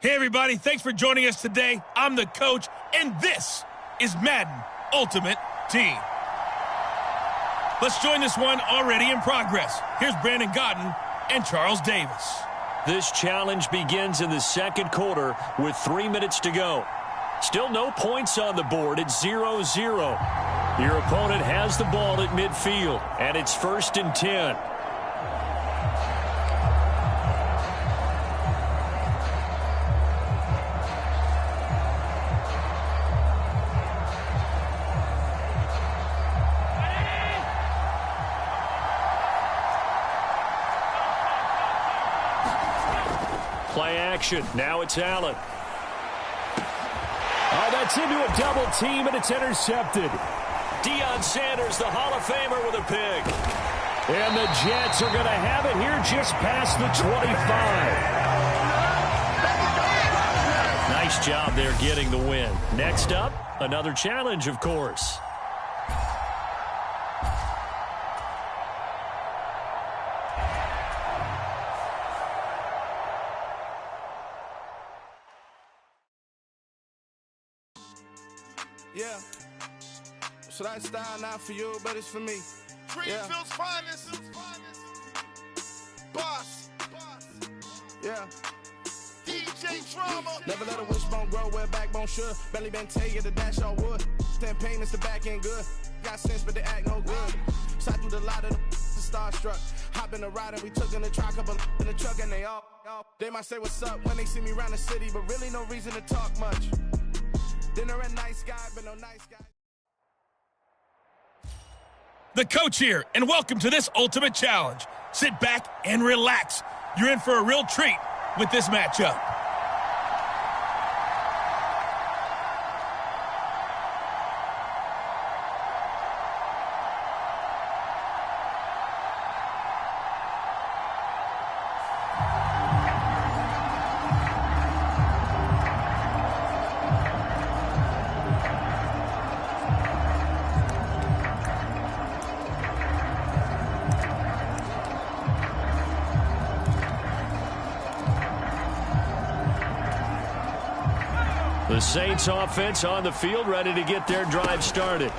Hey, everybody. Thanks for joining us today. I'm the coach, and this is Madden Ultimate Team. Let's join this one already in progress. Here's Brandon Godden and Charles Davis. This challenge begins in the second quarter with 3 minutes to go. Still no points on the board. It's 0-0. Your opponent has the ball at midfield, and it's 1st and 10. Play action. Now it's Allen. Oh, that's into a double team, and it's intercepted. Deion Sanders, the Hall of Famer, with a pick. And the Jets are going to have it here just past the 25. Nice job there getting the win. Next up, another challenge, of course. Yeah. So that style not for you, but it's for me. Greenfield's finest. Boss. Yeah. DJ Drama. Never let a wishbone grow where backbone should. Belly been taking the dash all wood. Then payments the back end good. Got sense, but they act no good. Side through the lot of the starstruck. Hop in the ride and we took in the truck, couple in the truck, and they all. They might say what's up when they see me around the city, but really no reason to talk much. Dinner a nice guy, but no nice guy. The coach here, and welcome to this Ultimate Challenge. Sit back and relax. You're in for a real treat with this matchup. The Saints offense on the field, ready to get their drive started.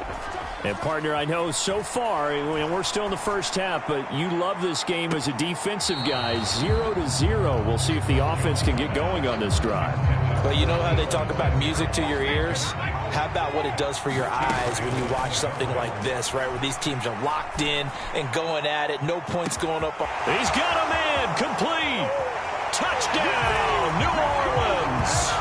And, partner, I know so far, we're still in the first half, but you love this game as a defensive guy. 0-0. We'll see if the offense can get going on this drive. But you know how they talk about music to your ears? How about what it does for your eyes when you watch something like this, right, where these teams are locked in and going at it, no points going up. He's got a man, complete. Touchdown, New Orleans.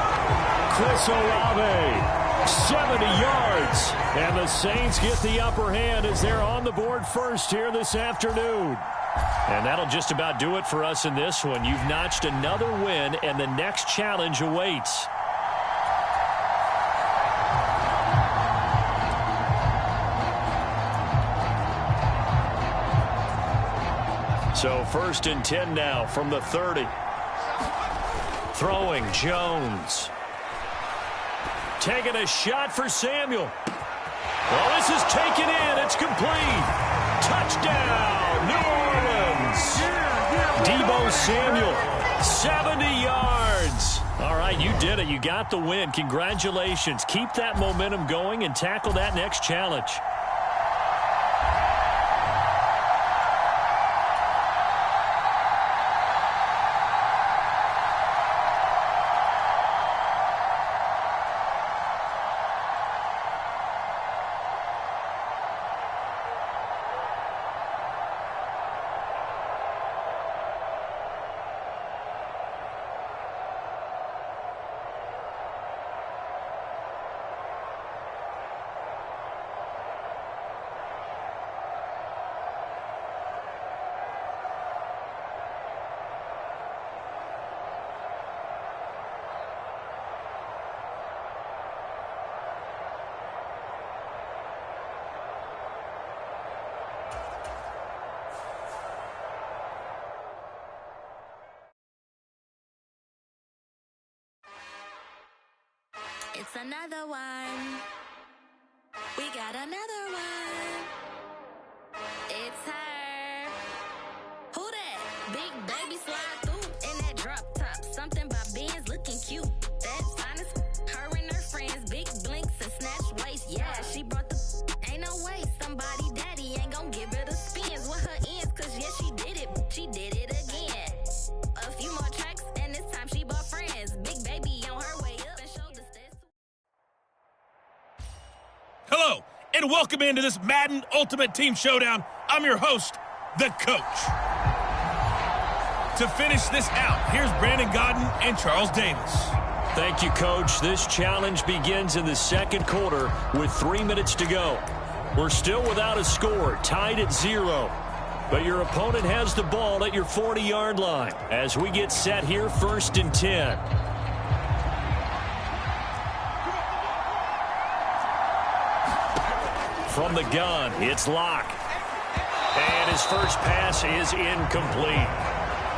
Chris Olave, 70 yards. And the Saints get the upper hand as they're on the board first here this afternoon. And that'll just about do it for us in this one. You've notched another win, and the next challenge awaits. So 1st and 10 now from the 30. Throwing Jones. Taking a shot for Samuel. Well, this is taken in. It's complete. Touchdown, New Orleans. Deebo Samuel, 70 yards. All right, you did it. You got the win. Congratulations. Keep that momentum going and tackle that next challenge. It's another one. We got another one. It's her. Who that? Big baby slide through in that drop top. Something by Benz looking cute. That's honest. Her and her friends, big blinks and snatch waist. Yeah, she brought the. Ain't no way somebody daddy ain't gonna give her the spins with her ends. Cause yeah, she did it. She did it again. A few more tracks and this time she bought friends. Big baby on her way up and showed the steps. Hello, and welcome into this Madden Ultimate Team Showdown. I'm your host, the Coach. To finish this out, here's Brandon Godden and Charles Davis. Thank you, Coach. This challenge begins in the second quarter with 3 minutes to go. We're still without a score, tied at 0. But your opponent has the ball at your 40-yard line as we get set here, 1st and 10. From the gun, it's Locke. And his first pass is incomplete.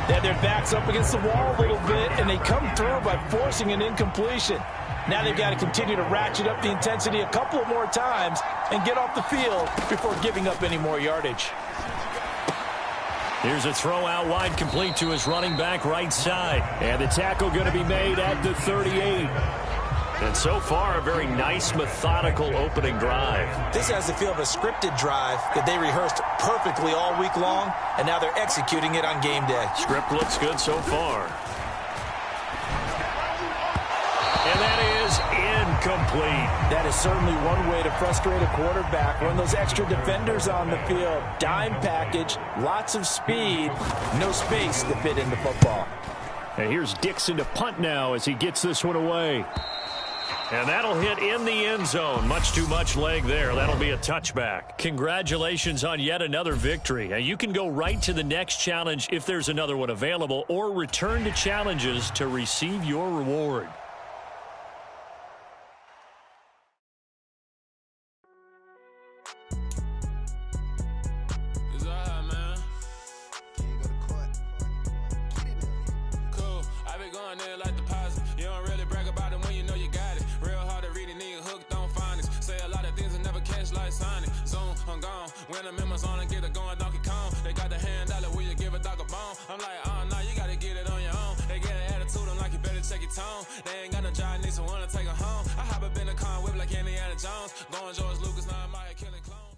Then their back's up against the wall a little bit, and they come through by forcing an incompletion. Now they've got to continue to ratchet up the intensity a couple of more times and get off the field before giving up any more yardage. Here's a throw out wide, complete to his running back right side. And the tackle going to be made at the 38. And so far, a very nice, methodical opening drive. This has the feel of a scripted drive that they rehearsed perfectly all week long, and now they're executing it on game day. Script looks good so far. And that is incomplete. That is certainly one way to frustrate a quarterback. Run those extra defenders on the field. Dime package, lots of speed, no space to fit in the football. And here's Dixon to punt now as he gets this one away. And that'll hit in the end zone. Much too much leg there. That'll be a touchback. Congratulations on yet another victory. Now you can go right to the next challenge if there's another one available, or return to challenges to receive your reward. When the members on and get it going Donkey Kong, they got the hand dollar, will you give a dog a bone? I'm like, oh no, you gotta get it on your own. They get an attitude, I'm like, you better check your tone. They ain't got no job, need someone to take her home. I hop up in the car, whip like Indiana Jones. Going George Lucas, now I'm out here killing clones.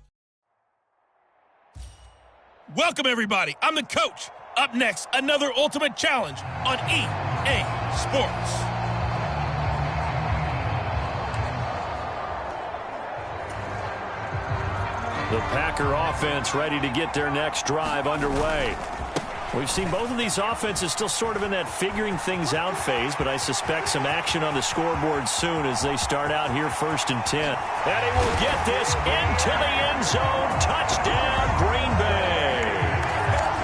Welcome, everybody. I'm the Coach. Up next, another Ultimate Challenge on EA Sports. The Packer offense ready to get their next drive underway. We've seen both of these offenses still sort of in that figuring things out phase, but I suspect some action on the scoreboard soon as they start out here 1st and 10. And he will get this into the end zone. Touchdown, Green Bay.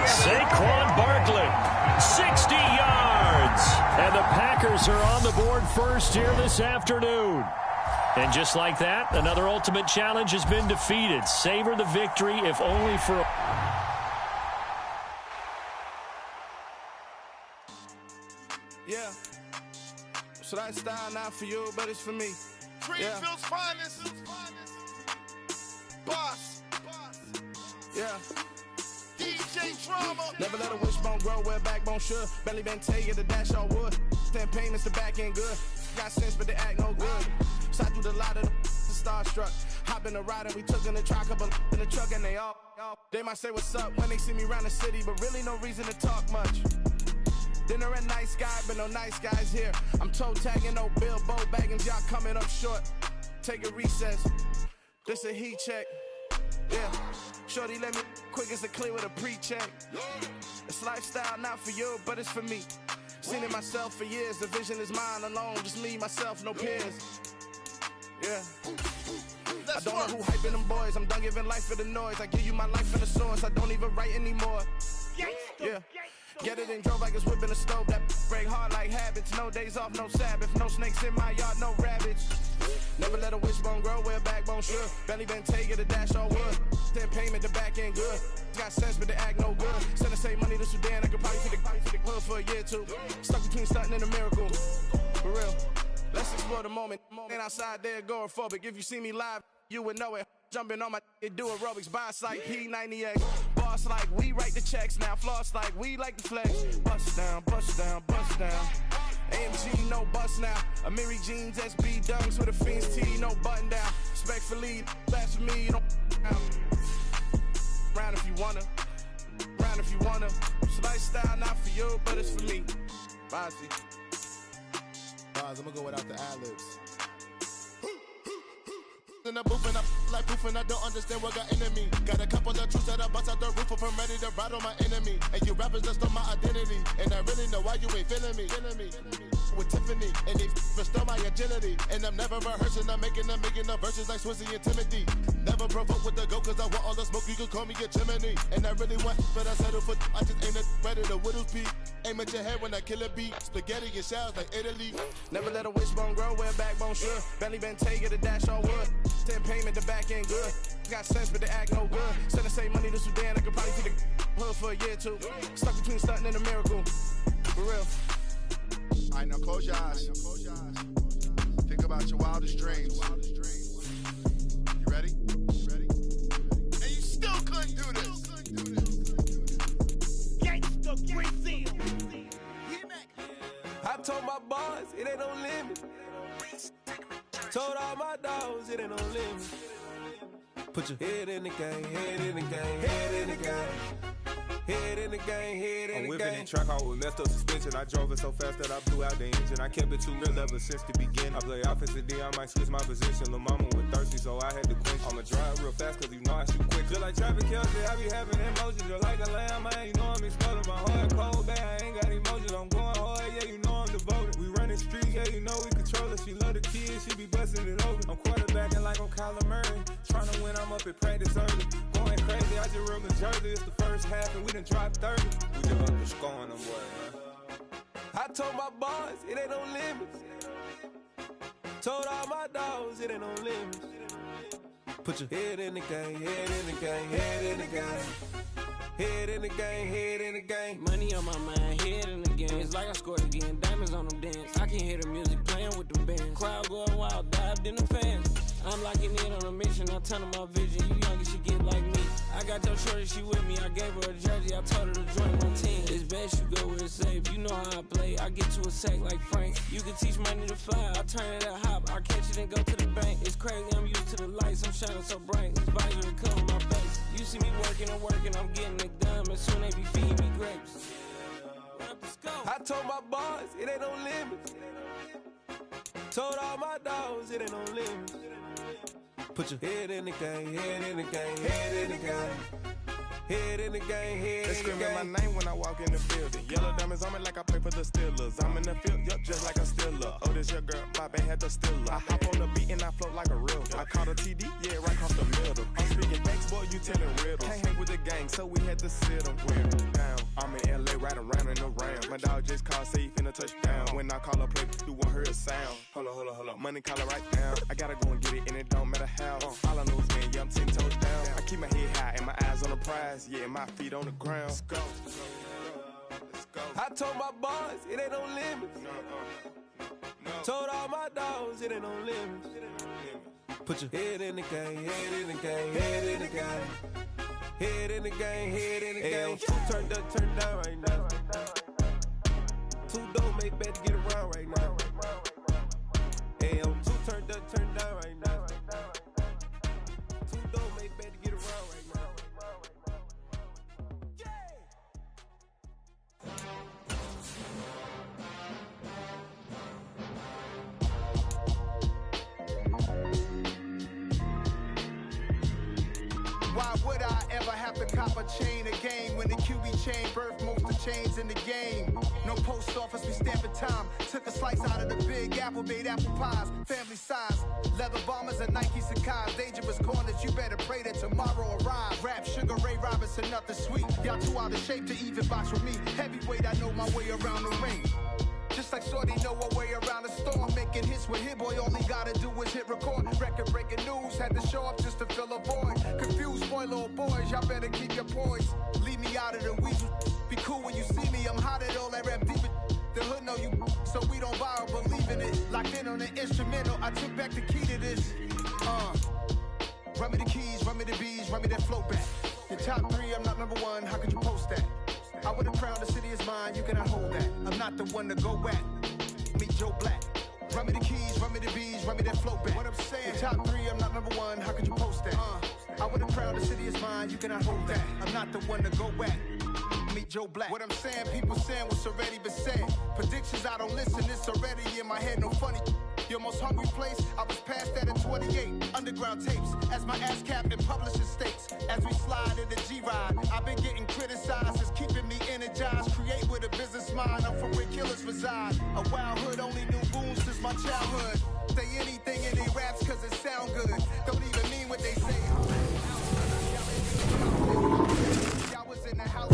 Saquon Barkley, 60 yards. And the Packers are on the board first here this afternoon. And just like that, another Ultimate Challenge has been defeated. Savor the victory, if only for Yeah. So that style not for you, but it's for me. Greenfield's finest. Boss. Yeah. DJ Drama. Never let a wishbone grow where backbone should. Belly been take the dash all wood. 10 payments, the back end good. Got sense, but they act no good. Side through the lot of the starstruck. Hop in the ride and we took in the truck, couple in the truck and they all. They might say what's up when they see me around the city, but really no reason to talk much. Dinner at Nice Guy, but no nice guys here. I'm toe tagging, no Bilbo baggins, y'all coming up short. Take a recess. This a heat check. Yeah. Shorty let me quick as a clear with a pre-check. It's lifestyle not for you, but it's for me. Seen it myself for years. The vision is mine alone, just me, myself, no peers. Yeah. I don't know who hyping them boys. I'm done giving life for the noise. I give you my life in the source. I don't even write anymore. Yeah. Get it and drove like it's whipping a stove. That break hard like habits. No days off, no Sabbath. No snakes in my yard, no rabbits. Never let a wishbone grow where backbone should. Belly been take the dash all wood. 10 payment, the back end good. Got sense, but they act no good. Send the same money to Sudan. I could probably see the hood for a year or two. Stuck between stunting and a miracle. For real. Let's explore the moment. Ain't outside there agoraphobic. If you see me live, you would know it. Jumping on my do aerobics, boss like P90X. Boss like we write the checks now. Floss like we like the flex. Bust down, bust down, bust down. AMG, no bust now. Amiri jeans, SB dunks with a Fiends T, no button down. Respectfully, that's for me, you don't round if you wanna. Round if you wanna. It's lifestyle not for you, but it's for me. Bossy. I'm gonna go without the ad-libs. In the booth and I like proof and I don't understand what got into me. Got a couple of truths that I bust out the roof if I'm ready to ride on my enemy. And you rappers just stole my identity, and I really know why you ain't feeling me. With Tiffany, and they restore my agility. And I'm never rehearsing, I'm making up verses like Swizzy and Timothy. Never provoke with the go, cause I want all the smoke, you can call me a chimney. And I really want, but I settle for, I just ain't ready to whittle peak. Aim at your head when I kill a beat. Spaghetti and shells like Italy. Never let a wishbone grow where backbone should. Belly been take the dash all wood. 10 payment, the back end good. Got sense, but they act no good. Send the same money to Sudan, I could probably see the hood for a year or two. Stuck between stunting and a miracle. For real. Alright, now close your eyes. Think about your wildest dreams. You ready? And you still couldn't do this. Gangsta Brazil. I told my boys it ain't no limit. Told all my dogs it ain't no limit. Put your head in the game, head in the game, head in the game. Head in the game, head in the game. I'm whipping in track hall with messed up suspension. I drove it so fast that I blew out the engine. I kept it too real ever since the beginning. I play offensive D, I might switch my position. Lil' mama was thirsty, so I had to quench. I'ma drive real fast, cause you know I shoot quick. Just like traffic Kelsey, I be having emotions. Just like a lamb, man, you know I'm exploding. My heart cold, bad, I ain't got emotions. I'm going hard, yeah, you know I'm devoted. We running streets, yeah, you know we control it. She love the kids, she be busting it over. I'm quarterbacking like I'm Kyler Murray. Trying to win, I'm up at practice early. Going crazy, I just real the jersey. It's the first half and we done dropped 30. We just up the score on them boys, man. I told my boys it ain't no limits. Told all my dogs it ain't no limits. Put your head in the game, head in the game, head in the game. Head in the game, head in the game. Money on my mind, head in the game. It's like I scored again, diamonds on them dance. I can hear the music playing with them bands. Crowd going wild, dived in the fans. I'm locking in on a mission, I turn on my vision. You young, she get like me. I got your shorty, she with me. I gave her a jersey, I told her to join my team. It's best you go where it's safe. You know how I play. I get to a sack like Frank. You can teach money to fly. I turn it at hop. I catch it and go to the bank. It's crazy, I'm used to the lights. I'm shining so bright. This visor will cover my face. You see me working and working, I'm getting it done. And soon they be feeding me grapes. I told my boys it ain't no limits. Told all my dogs it ain't no limits. Put your head in the game, head in the game, head in the game. Head in the game, head They in the game. screaming my name when I walk in the building. Yellow diamonds on me like I play for the Steelers. I'm in the field, yup, just like a Steeler. Oh, this your girl, my band had the Steeler. I hop on the beat and I float like a real. I caught a TD, yeah, right across the middle. I'm speaking thanks, boy, you telling riddles. Can't hang with the gang, so we had to sit them down. I'm in LA, riding round and around. My dog just called, say he finna touchdown. When I call a play, you won't hear a sound. Hold up, money caller right now. I gotta go and get it, and it don't matter how. All I know is, man, yeah, I'm 10 toes down. I keep my head high and my eyes on the prize. Yeah, my feet on the ground. Let's go. I told my boys, it ain't no limits. Told all my dogs, it ain't no limits. Put your head in the game, head in the game, head in the game. Head in the game, head in the game. Two turned up, turned down right now. Two dope make bet to get around right now. Two turned up, turned down right now. Two dope make bet to get around right now. Why would I ever have to cop a chain a game when the QB chain birthed most of chains in the game? No post office, we stamping time. Took a slice out of the big apple, made apple pies, family size. Leather bombers and Nike Sakai's. Dangerous corners, you better pray that tomorrow arrives. Rap, Sugar Ray Robinson, nothing sweet. Y'all too out of shape to even box with me. Heavyweight, I know my way around the ring. Just like Shorty know her way around the storm. Making hits with Hit Boy, all he gotta do is hit record. Record breaking news, had to show up just to fill a void. Confused boy, little boys, y'all better keep your poise. Leave me out of the weasel. Be cool when you see me, I'm hot at all that rap deep. The hood know you, so we don't borrow, believe in it. Locked in on the instrumental, I took back the key to this. Run me the keys, run me the bees, run me that flow back. Your top three, I'm not number one, how could you post that? I would have crowned the city is mine, you cannot hold that. I'm not the one to go back. Meet Joe Black. Run me the keys, run me the bees, run me that flow back. What I'm saying, your top three, I'm not number one, how could you post that? I would have crowned the city is mine, you cannot hold that. I'm not the one to go back. Meet Joe Black. What I'm saying, people saying what's already been said. Predictions, I don't listen, it's already in my head, no funny. Your most hungry place, I was past that at 28. Underground tapes, as my ass cap in publishing states. As we slide in the G-Ride, I've been getting criticized, it's keeping me energized. Create with a business mind, I'm from where killers reside. A wild hood, only knew goons since my childhood. Say anything in they raps cause it sound good. Don't even mean what they say. Y'all was in the house.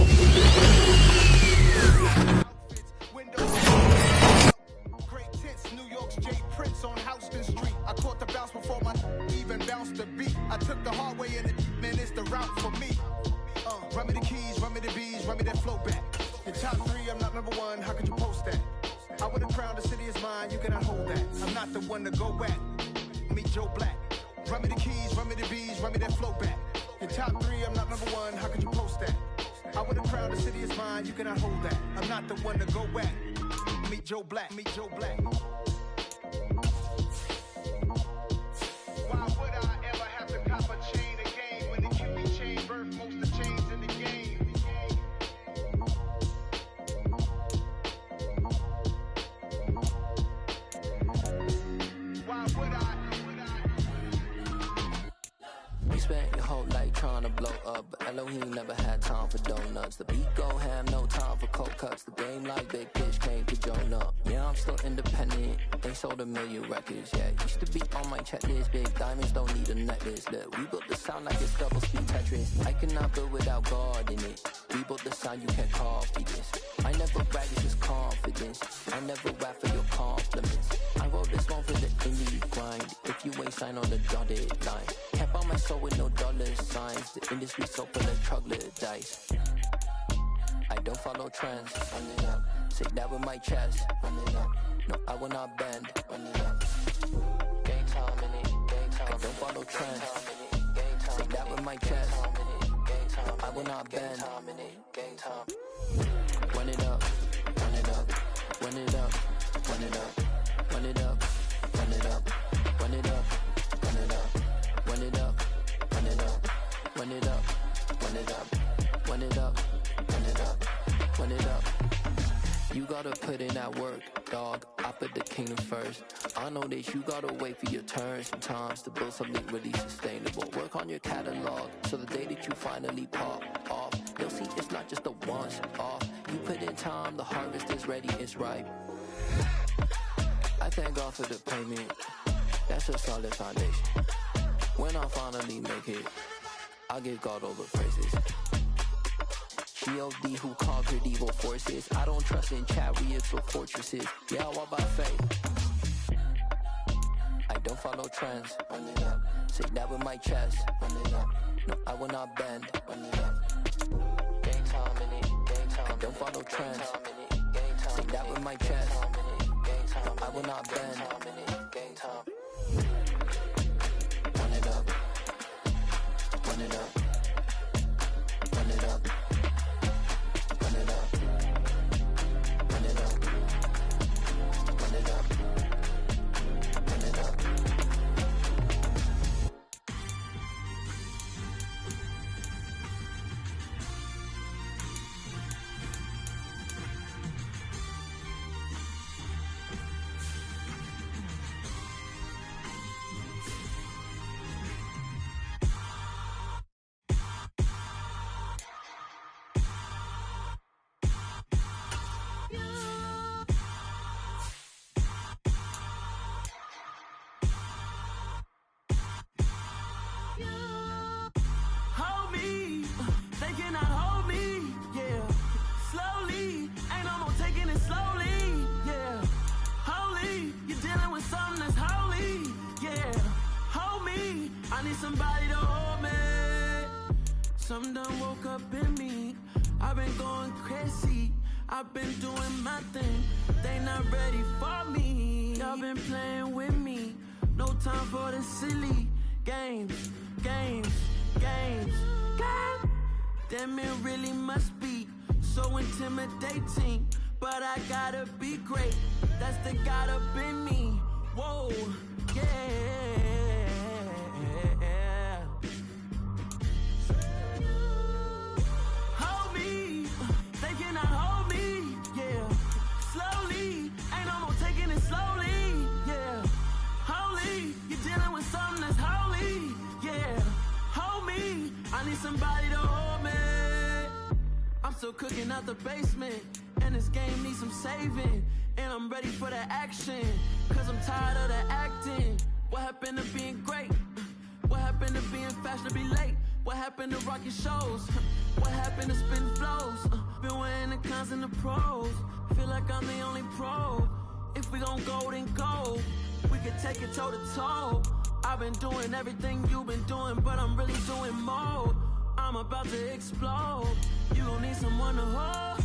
Great tits, New York's J. Prince on Houston Street. I caught the bounce before my even bounced the beat. I took the hard way in it, man, it's the route for me. Run me the keys, run me the bees, run me that flow back. Your top three, I'm not number one, how could you post that? I would have crowned the city is mine, you cannot hold that. I'm not the one to go back. Meet Joe Black. Run me the keys, run me the bees, run me that flow back. Your top three, I'm not number one, how could you post that? I would have crowned the city is mine, you cannot hold that. I'm not the one to go back. Meet Joe Black, meet Joe Black. Why would I ever have to cop a chain a game when the QB chain birthed most of the chains in the game? Why would I? You spent your whole life trying to blow up, but Elohim never had time for donuts. The beat go ham, no time for cold cuts. The game like Big Fish came to Jonah. Yeah, I'm still independent. They sold 1 million records. Yeah, used to be on my checklist. Big diamonds don't need a necklace. Look, we built the sound like it's double speed Tetris. I cannot build without God in it. We built the sound, you can't copy this. I never brag, it's just confidence. I never rap for your compliments. I wrote this one for the indie grind. If you ain't signed on the dotted line, can't buy my soul with no dollar signs. The industry so full of troglodytes. I don't follow trends. Say that with my chest. No, I will not bend. Gang time in it. I don't follow trends. Say that with my chest. I will not bend. Run it up, run it up, run it up, run it up, run it up, run it up, run it up, run it up, run it up, run it up, run it up, run it up, run it up, run it up, run it up. You gotta put in that work, dog. I put the kingdom first. I know that you gotta wait for your turn sometimes to build something really sustainable. Work on your catalog, so the day that you finally pop off, you'll see it's not just a once off. You put in time, the harvest is ready, it's ripe. I thank God for the payment. That's a solid foundation. When I finally make it, I give God all the praises. G.O.D. who conquered evil forces. I don't trust in chariots or fortresses. Yeah, I walk by faith. I don't follow trends. Say that with my chest. No, I will not bend. Gang time in it. I don't follow trends. Say that with my chest. I will not bend. Run it up. Run it up. Run it up. Run it up. Run it up. Run it up. Run it up. Hold me, they cannot hold me, yeah. Slowly, ain't no more taking it slowly, yeah. Holy, you're dealing with something that's holy, yeah. Hold me, I need somebody to hold me. Something done woke up in me, I've been going crazy. I've been doing my thing, they not ready for me. Y'all been playing with me, no time for the silly games, games, games, games. Damn, it really must be so intimidating, but I gotta be great, that's the God up in me. Whoa, yeah. Hold me, they cannot hold me, yeah. Slowly, ain't no more taking it slowly, yeah. Holy, you're dealing with something that's holy, yeah. Hold me, I need somebody to hold me. I'm still cooking out the basement, and this game needs some saving. And I'm ready for the action, cause I'm tired of the acting. What happened to being great? What happened to being fashionably late? What happened to rocking shows? What happened to spitting flows? Been weighing the cons and the pros. Feel like I'm the only pro. If we gon' go, then go. We can take it toe to toe. I've been doing everything you've been doing, but I'm really doing more. I'm about to explode. You gon' need someone to hold.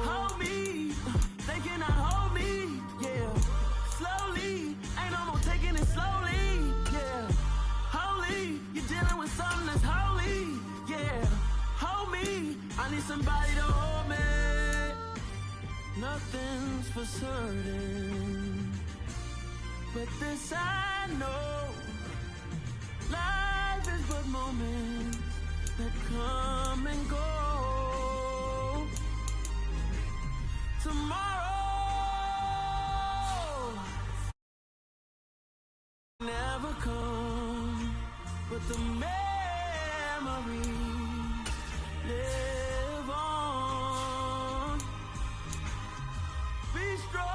Hold me, they cannot hold me, yeah. Slowly, ain't no more taking it slowly, yeah. Holy, you're dealing with something that's holy, yeah. Hold me, I need somebody to hold me. Nothing's for certain, but this I know. Life is but moments that come and go. Tomorrow never come, but the memories live on. Be strong,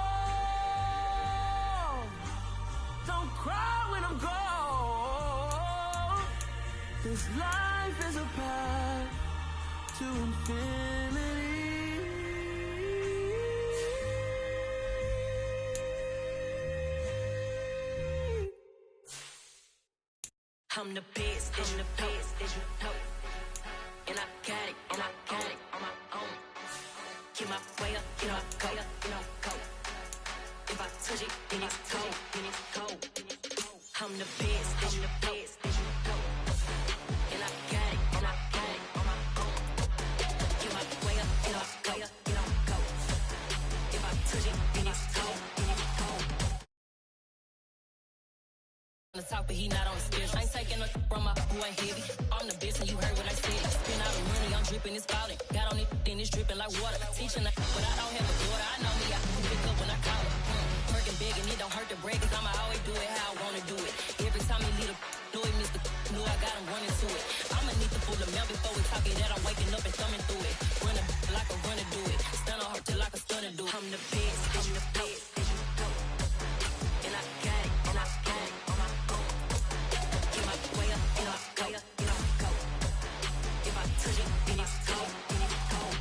don't cry when I'm gone. This life is a path to infinity. I'm the best, I'm the best, as you know. And I got it, and I got it on my own. Get my way up, get my go, go. If I touch it, then it's cold, then it's cold. I'm the best, I'm the best, as you know. And I got it, and I got it on my own. Get my way up, get my go, go. If I touch it, then it's cold, then it's cold. On the top, but he not on the stairs. I ain't taking a from my who ain't heavy. I'm the best, and you heard what I said. Spin out of money, I'm dripping, it's falling. Got on it, then it's dripping like water. Teaching, but I don't have a daughter. I know me, I can pick up when I call it. Working big, and it don't hurt to break, cause I'ma always do it how I wanna do it. Every time he lead a know it, Mr. Know I got him running to it. I'ma need to pull the mail before we talk it that I'm waking up and thumbing through it. Run a like a runner do it. Stun on her till like a stunner do it. I'm the best, I'm the best, as you know. And I got it, and I got it on my own. Get my way up, get my go, go. If I touch it, then it's cold, then it's cold.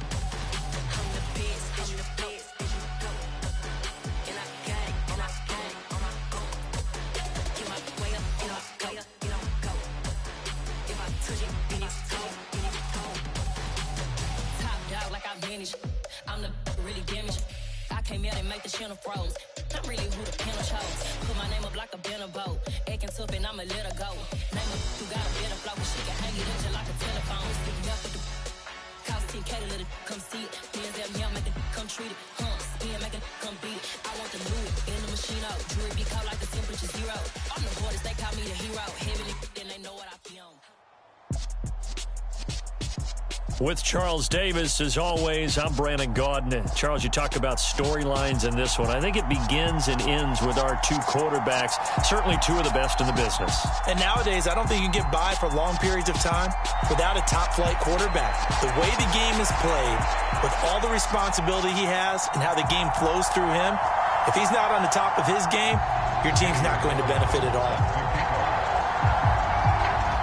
I'm the best, I'm the best, as you know. And I got it, and I got it on my own. Get my way up, get my go, go. If I touch it, then it's cold, then it's cold. Top dog like I vanished. I'm the really damaged. I came out and make the channel froze. I'm really who the panel chose. Put my name up like a banner boat. Acting tough and I'ma let her go. Name her who got a better flow, but she can hang it up just like a telephone. Sticking up with the cost 10K to let it come see it. Hands up, yeah, make it come treat it. Spin, make it come beat it. I want the Louis in the machine out. Jewelry be caught like the temperature zero. I'm the hardest, they call me the hero. Heavily, then they know what I be on. With Charles Davis, as always, I'm Brandon Gaudin. Charles, you talked about storylines in this one. I think it begins and ends with our two quarterbacks, certainly two of the best in the business. And nowadays, I don't think you can get by for long periods of time without a top-flight quarterback. The way the game is played, with all the responsibility he has and how the game flows through him, if he's not on the top of his game, your team's not going to benefit at all.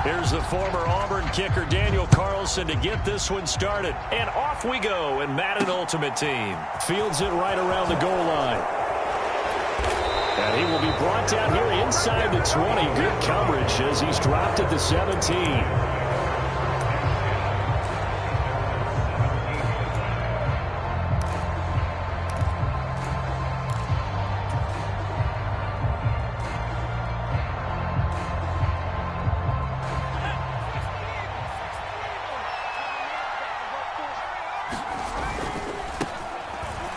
Here's the former Auburn kicker, Daniel Carlson, to get this one started. And off we go in Madden Ultimate Team. Fields it right around the goal line. And he will be brought down here inside the 20. Good coverage as he's dropped at the 17.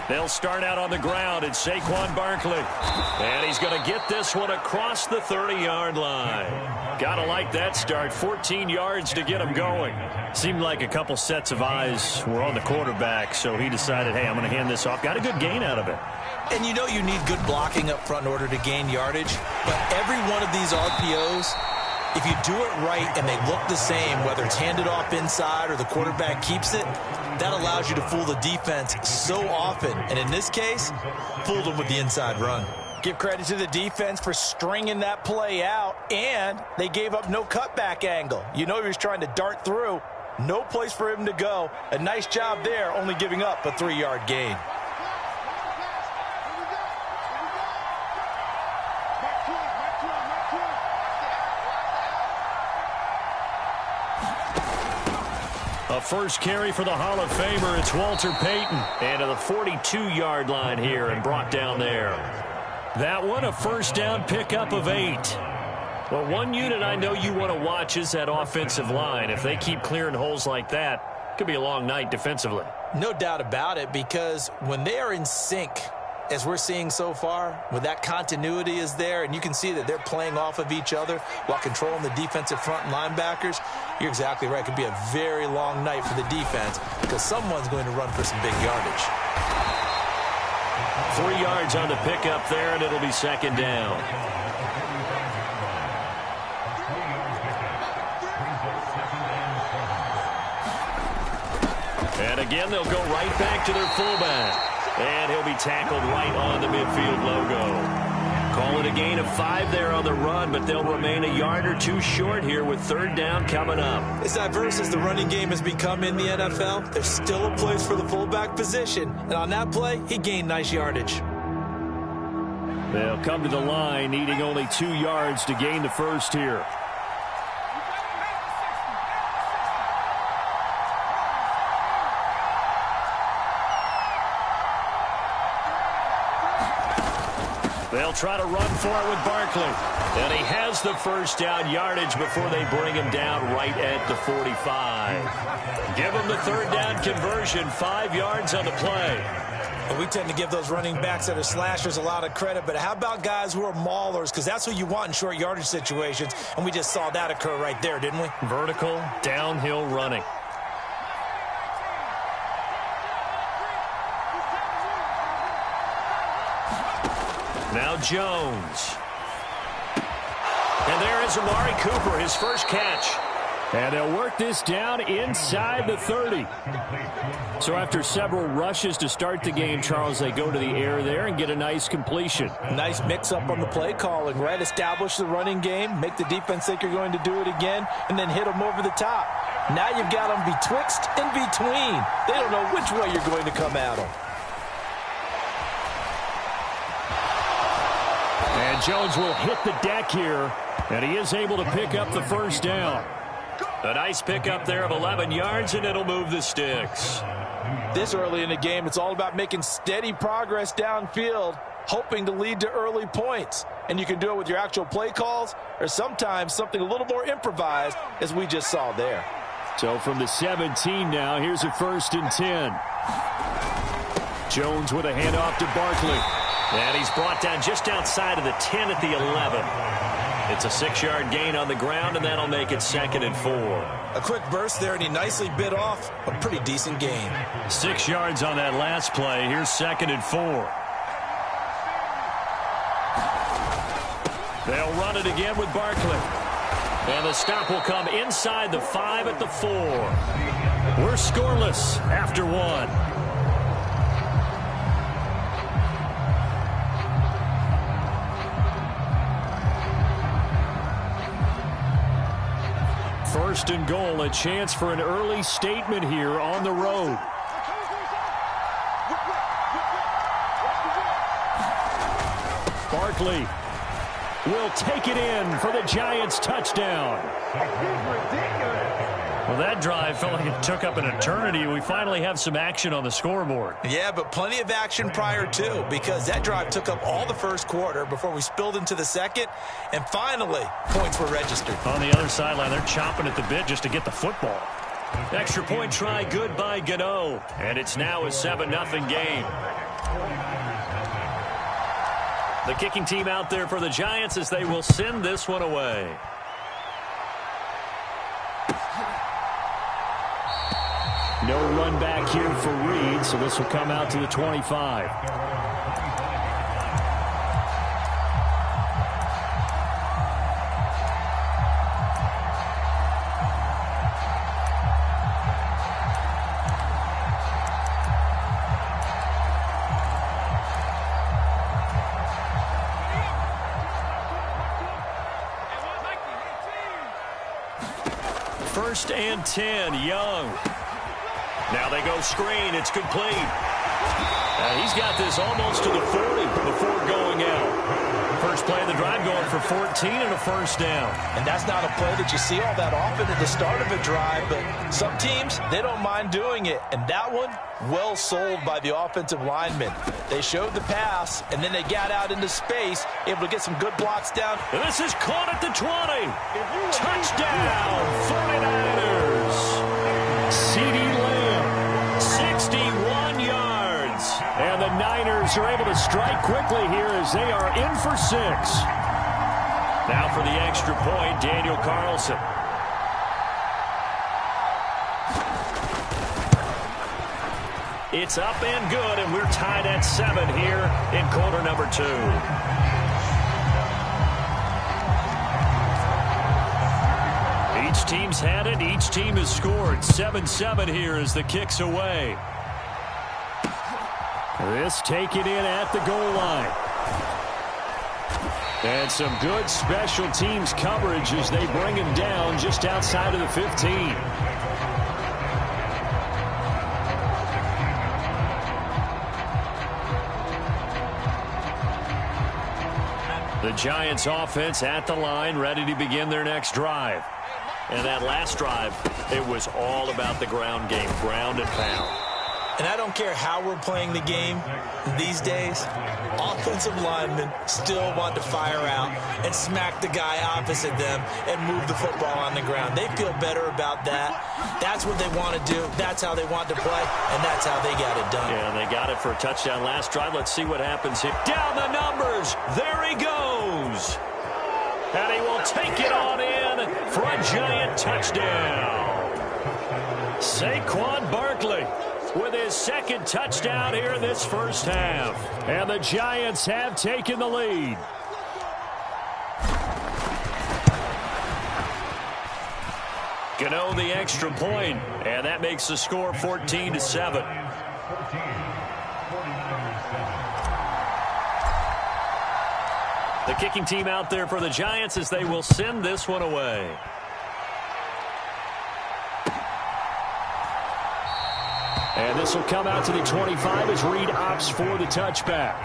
They'll start out on the ground. It's Saquon Barkley. And he's going to get this one across the 30-yard line. Got to like that start. 14 yards to get him going. Seemed like a couple sets of eyes were on the quarterback, so he decided, hey, I'm going to hand this off. Got a good gain out of it. And you know you need good blocking up front in order to gain yardage. But every one of these RPOs, if you do it right and they look the same, whether it's handed off inside or the quarterback keeps it, that allows you to fool the defense so often. And in this case, fooled them with the inside run. Give credit to the defense for stringing that play out, and they gave up no cutback angle. You know he was trying to dart through. No place for him to go. A nice job there, only giving up a 3-yard gain. A first carry for the Hall of Famer. It's Walter Payton. And to the 42-yard line here and brought down there. That one, a first down pickup of 8. Well, one unit I know you want to watch is that offensive line. If they keep clearing holes like that, it could be a long night defensively. No doubt about it, because when they are in sync, as we're seeing so far, when that continuity is there and you can see that they're playing off of each other while controlling the defensive front and linebackers, you're exactly right. It could be a very long night for the defense because someone's going to run for some big yardage. 3 yards on the pickup there, and it'll be second down. And again, they'll go right back to their fullback. And he'll be tackled right on the midfield logo. Call it a gain of 5 there on the run, but they'll remain a yard or two short here with third down coming up. As diverse as the running game has become in the NFL, there's still a place for the fullback position. And on that play, he gained nice yardage. They'll come to the line, needing only 2 yards to gain the first here. They'll try to run for it with Barkley. And he has the first down yardage before they bring him down right at the 45. Give him the third down conversion, 5 yards on the play. And we tend to give those running backs that are slashers a lot of credit, but how about guys who are maulers? Because that's who you want in short yardage situations, and we just saw that occur right there, didn't we? Vertical, downhill running. Now Jones. And there is Amari Cooper, his first catch. And they'll work this down inside the 30. So after several rushes to start the game, Charles, they go to the air there and get a nice completion. Nice mix-up on the play calling, right? Establish the running game, make the defense think you're going to do it again, and then hit them over the top. Now you've got them betwixt and between. They don't know which way you're going to come at them. And Jones will hit the deck here, and he is able to pick up the first down. A nice pickup there of 11 yards, and it'll move the sticks. this early in the game, it's all about making steady progress downfield, hoping to lead to early points. And you can do it with your actual play calls or sometimes something a little more improvised, as we just saw there. So from the 17 now, here's a 1st and 10. Jones with a handoff to Barkley. And he's brought down just outside of the 10 at the 11. It's a 6-yard gain on the ground, and that'll make it 2nd and 4. A quick burst there, and he nicely bit off a pretty decent gain. 6 yards on that last play. Here's 2nd and 4. They'll run it again with Barkley. And the stop will come inside the 5 at the 4. We're scoreless after 1. First and goal, a chance for an early statement here on the road. Barkley will take it in for the Giants touchdown. Well, that drive felt like it took up an eternity. We finally have some action on the scoreboard. Yeah, but plenty of action prior to, because that drive took up all the first quarter before we spilled into the second, and finally, points were registered. On the other sideline, they're chomping at the bit just to get the football. Extra point try good by Gano, and it's now a 7-0 game. The kicking team out there for the Giants as they will send this one away. No run back here for Reed, so this will come out to the 25. First and 10, Young. Now they go screen. It's complete. He's got this almost to the 40 before going out. First play of the drive going for 14 and a first down. And that's not a play that you see all that often at the start of a drive, but some teams, they don't mind doing it. And that one, well sold by the offensive linemen. They showed the pass, and then they got out into space, able to get some good blocks down. And this is caught at the 20. Touchdown, 49ers. CD Lamb, 61 yards. And the Niners are able to strike quickly here as they are in for 6. Now for the extra point, Daniel Carlson. It's up and good, and we're tied at 7 here in quarter number 2. Each team's had it. Each team has scored. 7-7 here as the kick's away. This taken in at the goal line. And some good special teams coverage as they bring him down just outside of the 15. The Giants offense at the line, ready to begin their next drive. And that last drive, it was all about the ground game, ground and pound. And I don't care how we're playing the game these days, offensive linemen still want to fire out and smack the guy opposite them and move the football on the ground. They feel better about that. That's what they want to do. That's how they want to play, and that's how they got it done. Yeah, they got it for a touchdown last drive. Let's see what happens here. Down the numbers. There he goes. And he will take it on in for a Giant touchdown. Saquon Barkley with his second touchdown here in this first half. And the Giants have taken the lead. Gano the extra point, and that makes the score 14-7. The kicking team out there for the Giants as they will send this one away. And this will come out to the 25 as Reed opts for the touchback.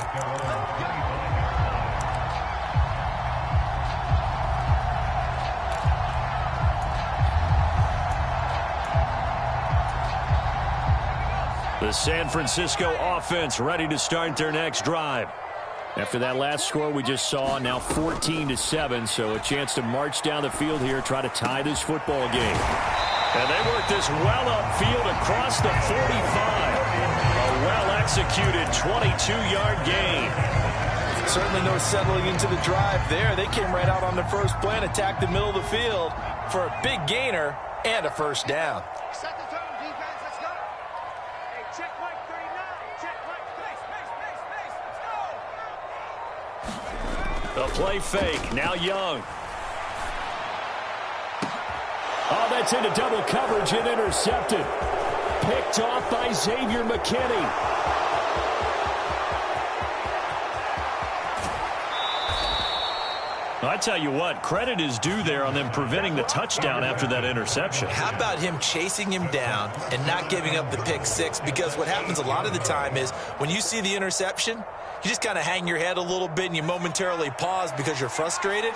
The San Francisco offense ready to start their next drive. After that last score we just saw, now 14-7, so a chance to march down the field here, try to tie this football game. And they work this well upfield across the 45. A well-executed 22-yard gain. Certainly no settling into the drive there. They came right out on the first play and attacked the middle of the field for a big gainer and a first down. Second turn, defense, let's go. Hey, check Mike 39. Check Mike. Pace, let's go. A play fake. Now Young. Oh, that's into double coverage and intercepted. Picked off by Xavier McKinney. I tell you what, credit is due there on them preventing the touchdown after that interception. How about him chasing him down and not giving up the pick six? Because what happens a lot of the time is when you see the interception, you just kind of hang your head a little bit and you momentarily pause because you're frustrated.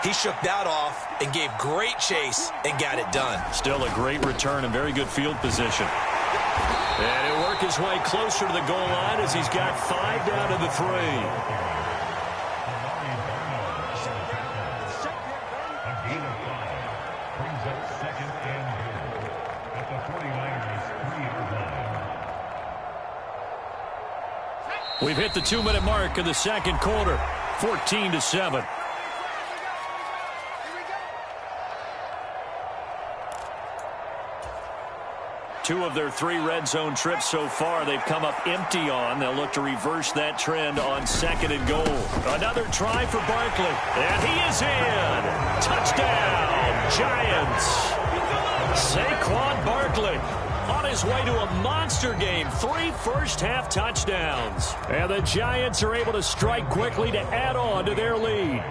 He shook that off and gave great chase and got it done. Still a great return and very good field position. And he'll work his way closer to the goal line as he's got 5 down to the 3. We've hit the 2-minute mark of the second quarter, 14-7. Two of their 3 red zone trips so far they've come up empty on. They'll look to reverse that trend on 2nd and goal. Another try for Barkley, and he is in. Touchdown, Giants. Saquon Barkley on his way to a monster game. 3 first-half touchdowns. And the Giants are able to strike quickly to add on to their lead.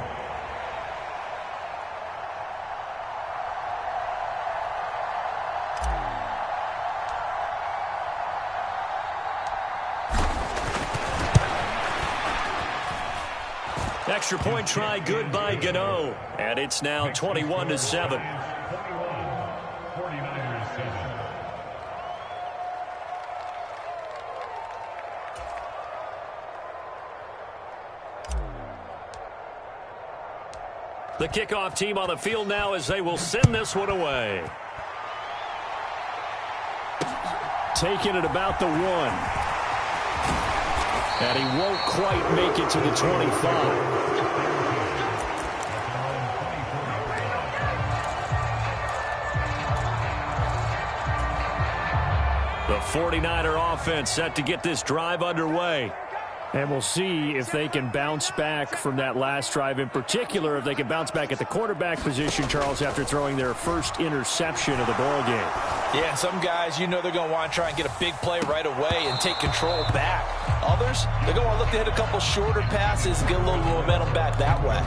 Extra point try good by Gano. And it's now 21-7. The kickoff team on the field now as they will send this one away. Taking it about the 1. And he won't quite make it to the 25. The 49er offense set to get this drive underway. And we'll see if they can bounce back from that last drive. In particular, if they can bounce back at the quarterback position, Charles, after throwing their first interception of the ball game. Yeah, and some guys, you know they're going to want to try and get a big play right away and take control back. Others, they're going to look to hit a couple shorter passes and get a little momentum back that way.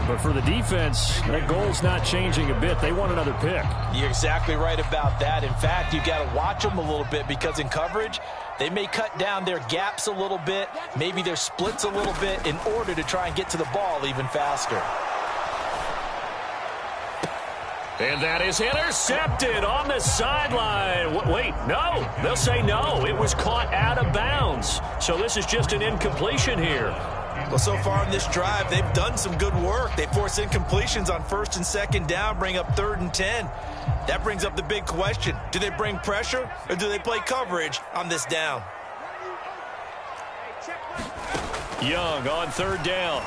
But for the defense, that goal's not changing a bit. They want another pick. You're exactly right about that. In fact, you've got to watch them a little bit because in coverage, they may cut down their gaps a little bit, maybe their splits a little bit in order to try and get to the ball even faster. And that is intercepted on the sideline. Wait, no. They'll say no. It was caught out of bounds. So this is just an incompletion here. Well, so far in this drive, they've done some good work. They force incompletions on 1st and 2nd down, bring up 3rd and 10. That brings up the big question. Do they bring pressure or do they play coverage on this down? Young on 3rd down.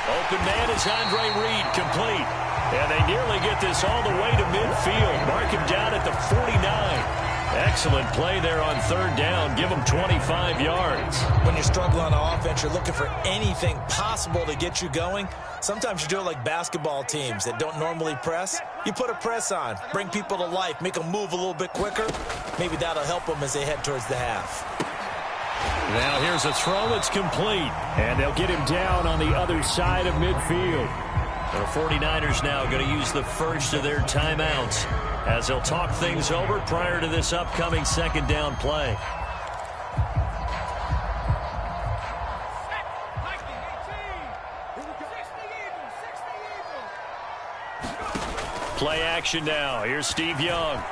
Open man is Andre Reed, complete. And they nearly get this all the way to midfield. Mark him down at the 49. Excellent play there on 3rd down. Give them 25 yards. When you're struggling on offense, you're looking for anything possible to get you going. Sometimes you do it like basketball teams that don't normally press. You put a press on, bring people to life, make them move a little bit quicker. Maybe that'll help them as they head towards the half. Now here's a throw that's complete. And they'll get him down on the other side of midfield. The 49ers now going to use the first of their timeouts as they'll talk things over prior to this upcoming 2nd down play. Play action now. Here's Steve Young.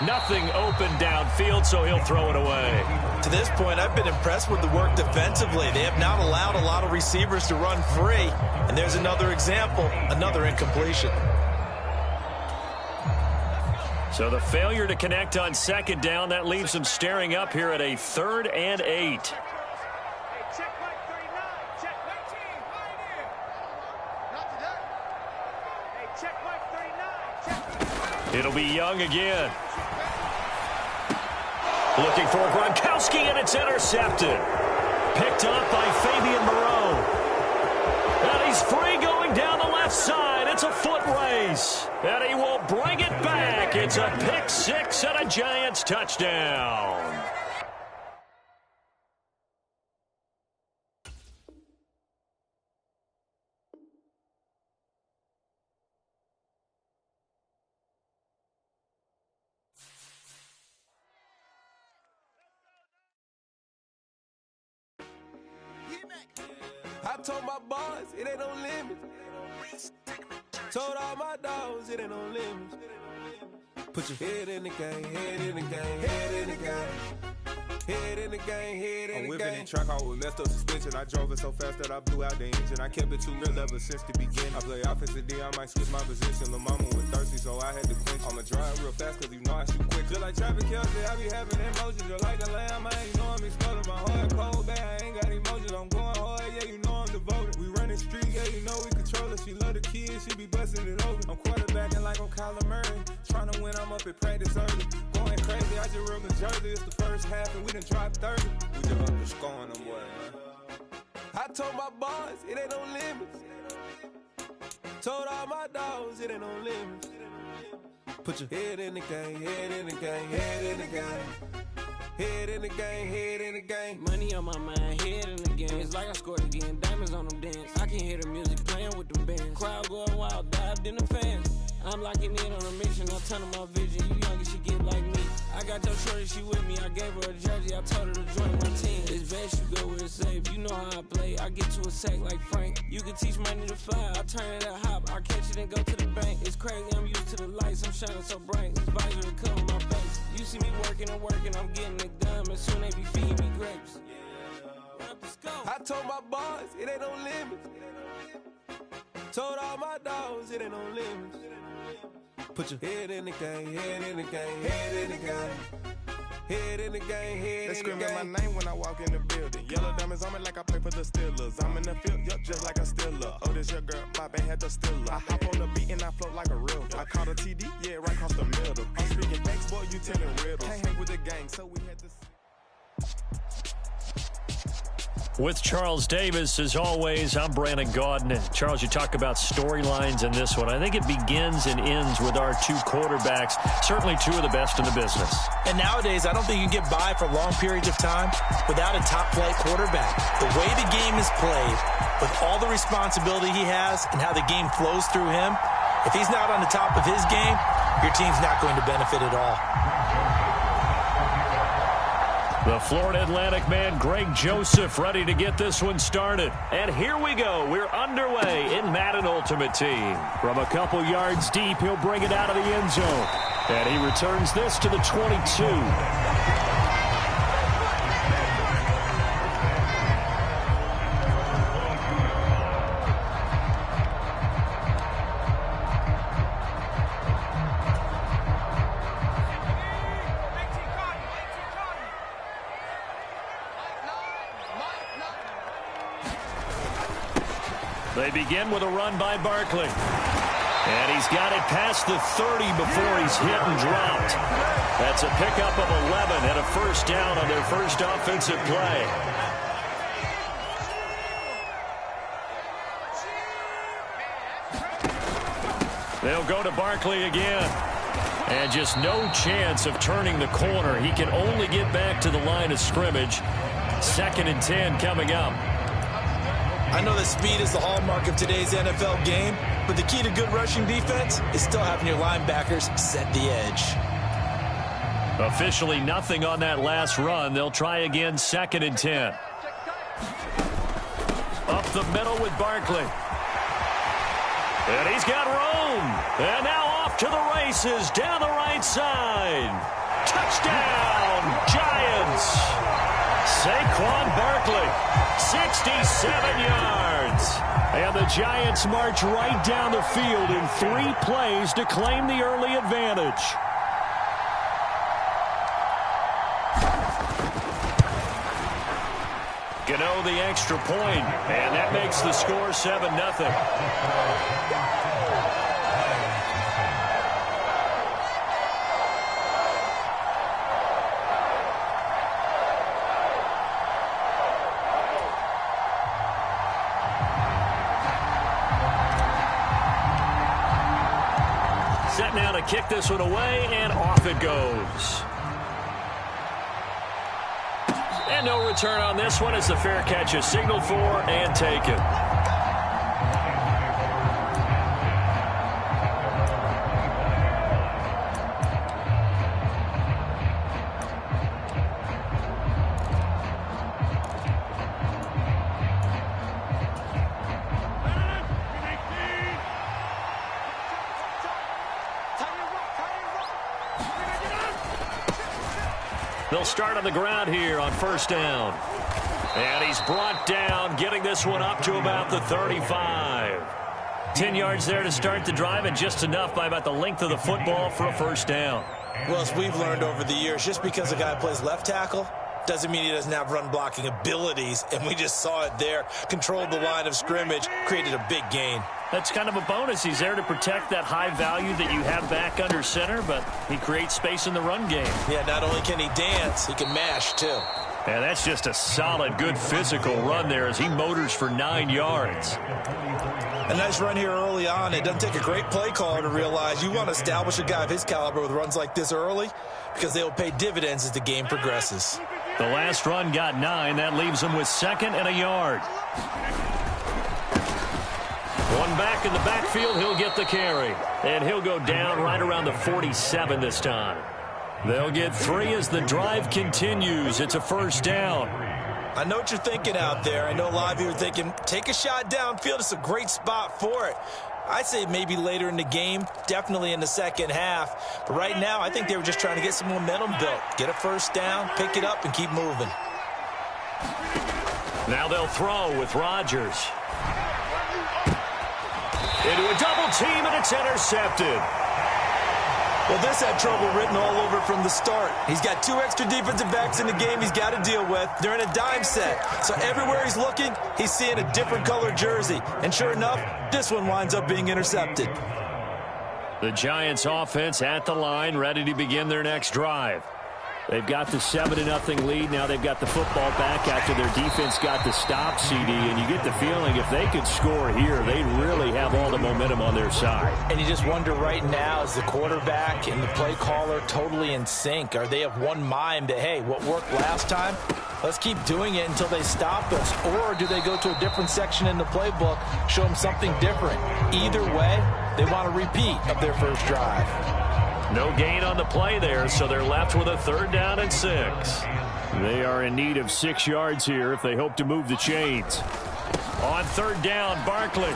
Nothing open downfield, so he'll throw it away. To this point, I've been impressed with the work defensively. They have not allowed a lot of receivers to run free. And there's another example, another incompletion. So the failure to connect on second down, that leaves them staring up here at a 3rd and 8. It'll be Young again. Looking for Gronkowski, and it's intercepted. Picked up by Fabian Moreau. And he's free going down the left side. It's a foot race. And he will bring it back. It's a pick six and a Giants touchdown. I told my boys, it ain't no limits. Told all my dogs, it ain't no limits. Put your head in the game, head in the game, head in the game. Head in the game, head in the game. I'm whipping in track out with messed up suspension. I drove it so fast that I blew out the engine. I kept it too real ever since the beginning. I play offensive D, I might switch my position. Lil' mama was thirsty, so I had to quench. I'ma drive real fast, cause you know I shoot quick. Just like Travis Kelce, I be having emotions. Just like the lamb, I ain't know I'm exploding. My heart cold, bad, I ain't got emotions. I'm going hard, yeah, you know I'm devoted. We running street, yeah, you know we control it. She love the kids, she be busting it open. I'm quarterbacking like I'm Kyler Murray. Trying to win, I'm up at practice early. Going crazy, I just real the jersey. It's the first half and we done dropped 30. We just underscoring them, boy, man. I told my boys, it ain't no limits. Told all my dogs, it ain't no limits. Put your head in the game, head in the game, head in the game. Head in the game, head in the game. Money on my mind, head in the game. It's like I scored again, diamonds on them dance. I can hear the music playing with them bands. Crowd going wild, dived in the fans. I'm locking in on a mission, I tunnel my vision. You young, you should get like me. I got your shorty, she with me. I gave her a jersey, I told her to join my team. It's best you go where it's safe. You know how I play, I get to a sack like Frank. You can teach money to fly, I turn it at hop. I catch it and go to the bank. It's crazy, I'm used to the lights, I'm shining so bright. This visor to cover my face. You see me working and working, I'm getting it done. And soon they be feeding me grapes. I told my boys, it ain't no limits. Told all my dogs, it ain't no limits. Put your head in the game, head in the game, head in the game. Head in the game, head in the game. They screaming my name when I walk in the building. Yellow diamonds on me like I play for the Steelers. I'm in the field, yup, just like a Steeler. Oh, this your girl, my band had the Steeler. I hop on the beat and I float like a real. I caught a TD, yeah, right across the middle. I'm speaking thanks, boy, you telling riddles. Can't hang with the gang, so we had to... With Charles Davis, as always, I'm Brandon Gaudin. And Charles, you talk about storylines in this one. I think it begins and ends with our two quarterbacks, certainly two of the best in the business. And nowadays, I don't think you can get by for long periods of time without a top-flight quarterback. The way the game is played, with all the responsibility he has and how the game flows through him, if he's not on the top of his game, your team's not going to benefit at all. The Florida Atlantic man, Greg Joseph, ready to get this one started. And here we go. We're underway in Madden Ultimate Team. From a couple yards deep, he'll bring it out of the end zone. And he returns this to the 22. They begin with a run by Barkley. And he's got it past the 30 before he's hit and dropped. That's a pickup of 11 and a first down on their first offensive play. They'll go to Barkley again. And just no chance of turning the corner. He can only get back to the line of scrimmage. 2nd and 10 coming up. I know that speed is the hallmark of today's NFL game, but the key to good rushing defense is still having your linebackers set the edge. Officially nothing on that last run. They'll try again, 2nd and 10. Up the middle with Barkley. And he's got room. And now off to the races down the right side. Saquon Barkley, 67 yards. And the Giants march right down the field in 3 plays to claim the early advantage. Gano the extra point, and that makes the score 7-0. Set now to kick this one away, and off it goes. And no return on this one as the fair catch is signaled for and taken. They'll start on the ground here on first down. And he's brought down, getting this one up to about the 35. 10 yards there to start the drive, and just enough by about the length of the football for a first down. Well, as we've learned over the years, just because a guy plays left tackle doesn't mean he doesn't have run blocking abilities, and we just saw it there. Controlled the line of scrimmage, created a big gain. That's kind of a bonus. He's there to protect that high value that you have back under center, but he creates space in the run game. Yeah, not only can he dance, he can mash, too. And that's just a solid, good physical run there as he motors for 9 yards. A nice run here early on. It doesn't take a great play caller to realize you want to establish a guy of his caliber with runs like this early because they will pay dividends as the game progresses. The last run got 9. That leaves him with 2nd and a yard. One back in the backfield. He'll get the carry. And he'll go down right around the 47 this time. They'll get 3 as the drive continues. It's a first down. I know what you're thinking out there. I know a lot of you are thinking, take a shot downfield. It's a great spot for it. I'd say maybe later in the game, definitely in the second half. But right now, I think they were just trying to get some momentum built. Get a first down, pick it up, and keep moving. Now they'll throw with Rodgers. Into a double team, and it's intercepted. Well, this had trouble written all over from the start. He's got 2 extra defensive backs in the game he's got to deal with. They're in a dime set. So everywhere he's looking, he's seeing a different color jersey. And sure enough, this one winds up being intercepted. The Giants offense at the line, ready to begin their next drive. They've got the 7-0 lead. Now they've got the football back after their defense got the stop, CD. And you get the feeling if they could score here, they really have all the momentum on their side. And you just wonder right now, is the quarterback and the play caller totally in sync? Are they of one mind that, hey, what worked last time, let's keep doing it until they stop us? Or do they go to a different section in the playbook, show them something different? Either way, they want a repeat of their first drive. No gain on the play there, so they're left with a 3rd down and 6. They are in need of 6 yards here if they hope to move the chains. On 3rd down, Barkley.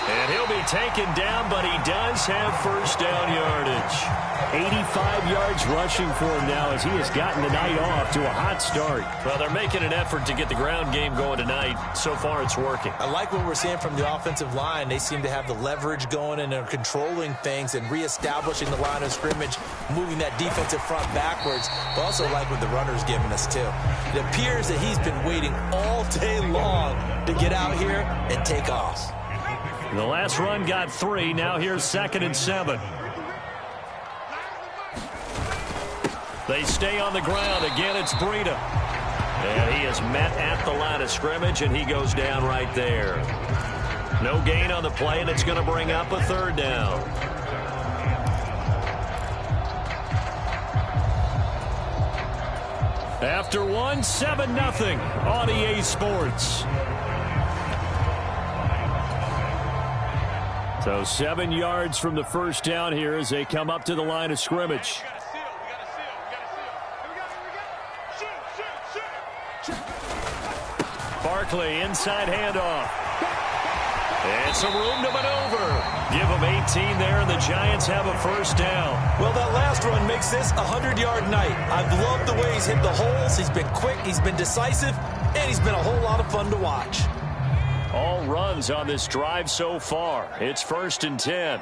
And he'll be taken down, but he does have first down yardage. 85 yards rushing for him now as he has gotten the night off to a hot start. Well, they're making an effort to get the ground game going tonight. So far, it's working. I like what we're seeing from the offensive line. They seem to have the leverage going and they're controlling things and reestablishing the line of scrimmage, moving that defensive front backwards. But also like what the runner's giving us, too. It appears that he's been waiting all day long to get out here and take off. The last run got 3. Now here's 2nd and 7. They stay on the ground. Again, it's Breida. And he is met at the line of scrimmage, and he goes down right there. No gain on the play, and it's going to bring up a 3rd down. After 1, 7-0 on EA Sports. So 7 yards from the first down here as they come up to the line of scrimmage. Barkley, inside handoff. And some room to maneuver. Give them 18 there, and the Giants have a first down. Well, that last run makes this a 100-yard night. I've loved the way he's hit the holes. He's been quick, he's been decisive, and he's been a whole lot of fun to watch. All runs on this drive so far. It's 1st and 10.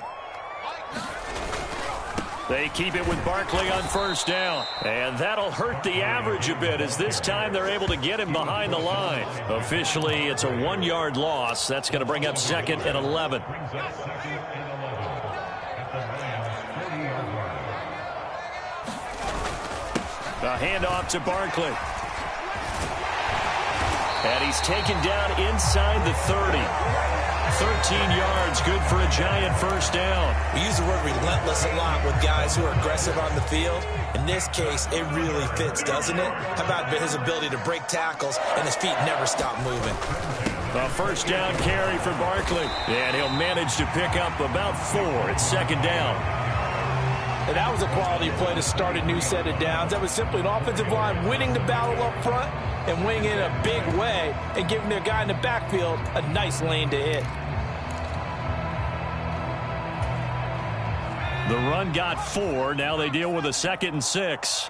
They keep it with Barkley on first down. And that'll hurt the average a bit, as this time they're able to get him behind the line. Officially, it's a 1-yard loss. That's going to bring up 2nd and 11. A handoff to Barkley. And he's taken down inside the 30. 13 yards, good for a Giant first down. We use the word relentless a lot with guys who are aggressive on the field. In this case, it really fits, doesn't it? How about his ability to break tackles and his feet never stop moving? A first down carry for Barkley. And he'll manage to pick up about 4 at 2nd down. And that was a quality play to start a new set of downs. That was simply an offensive line winning the battle up front and winning it in a big way and giving their guy in the backfield a nice lane to hit. The run got 4. Now they deal with a 2nd and 6.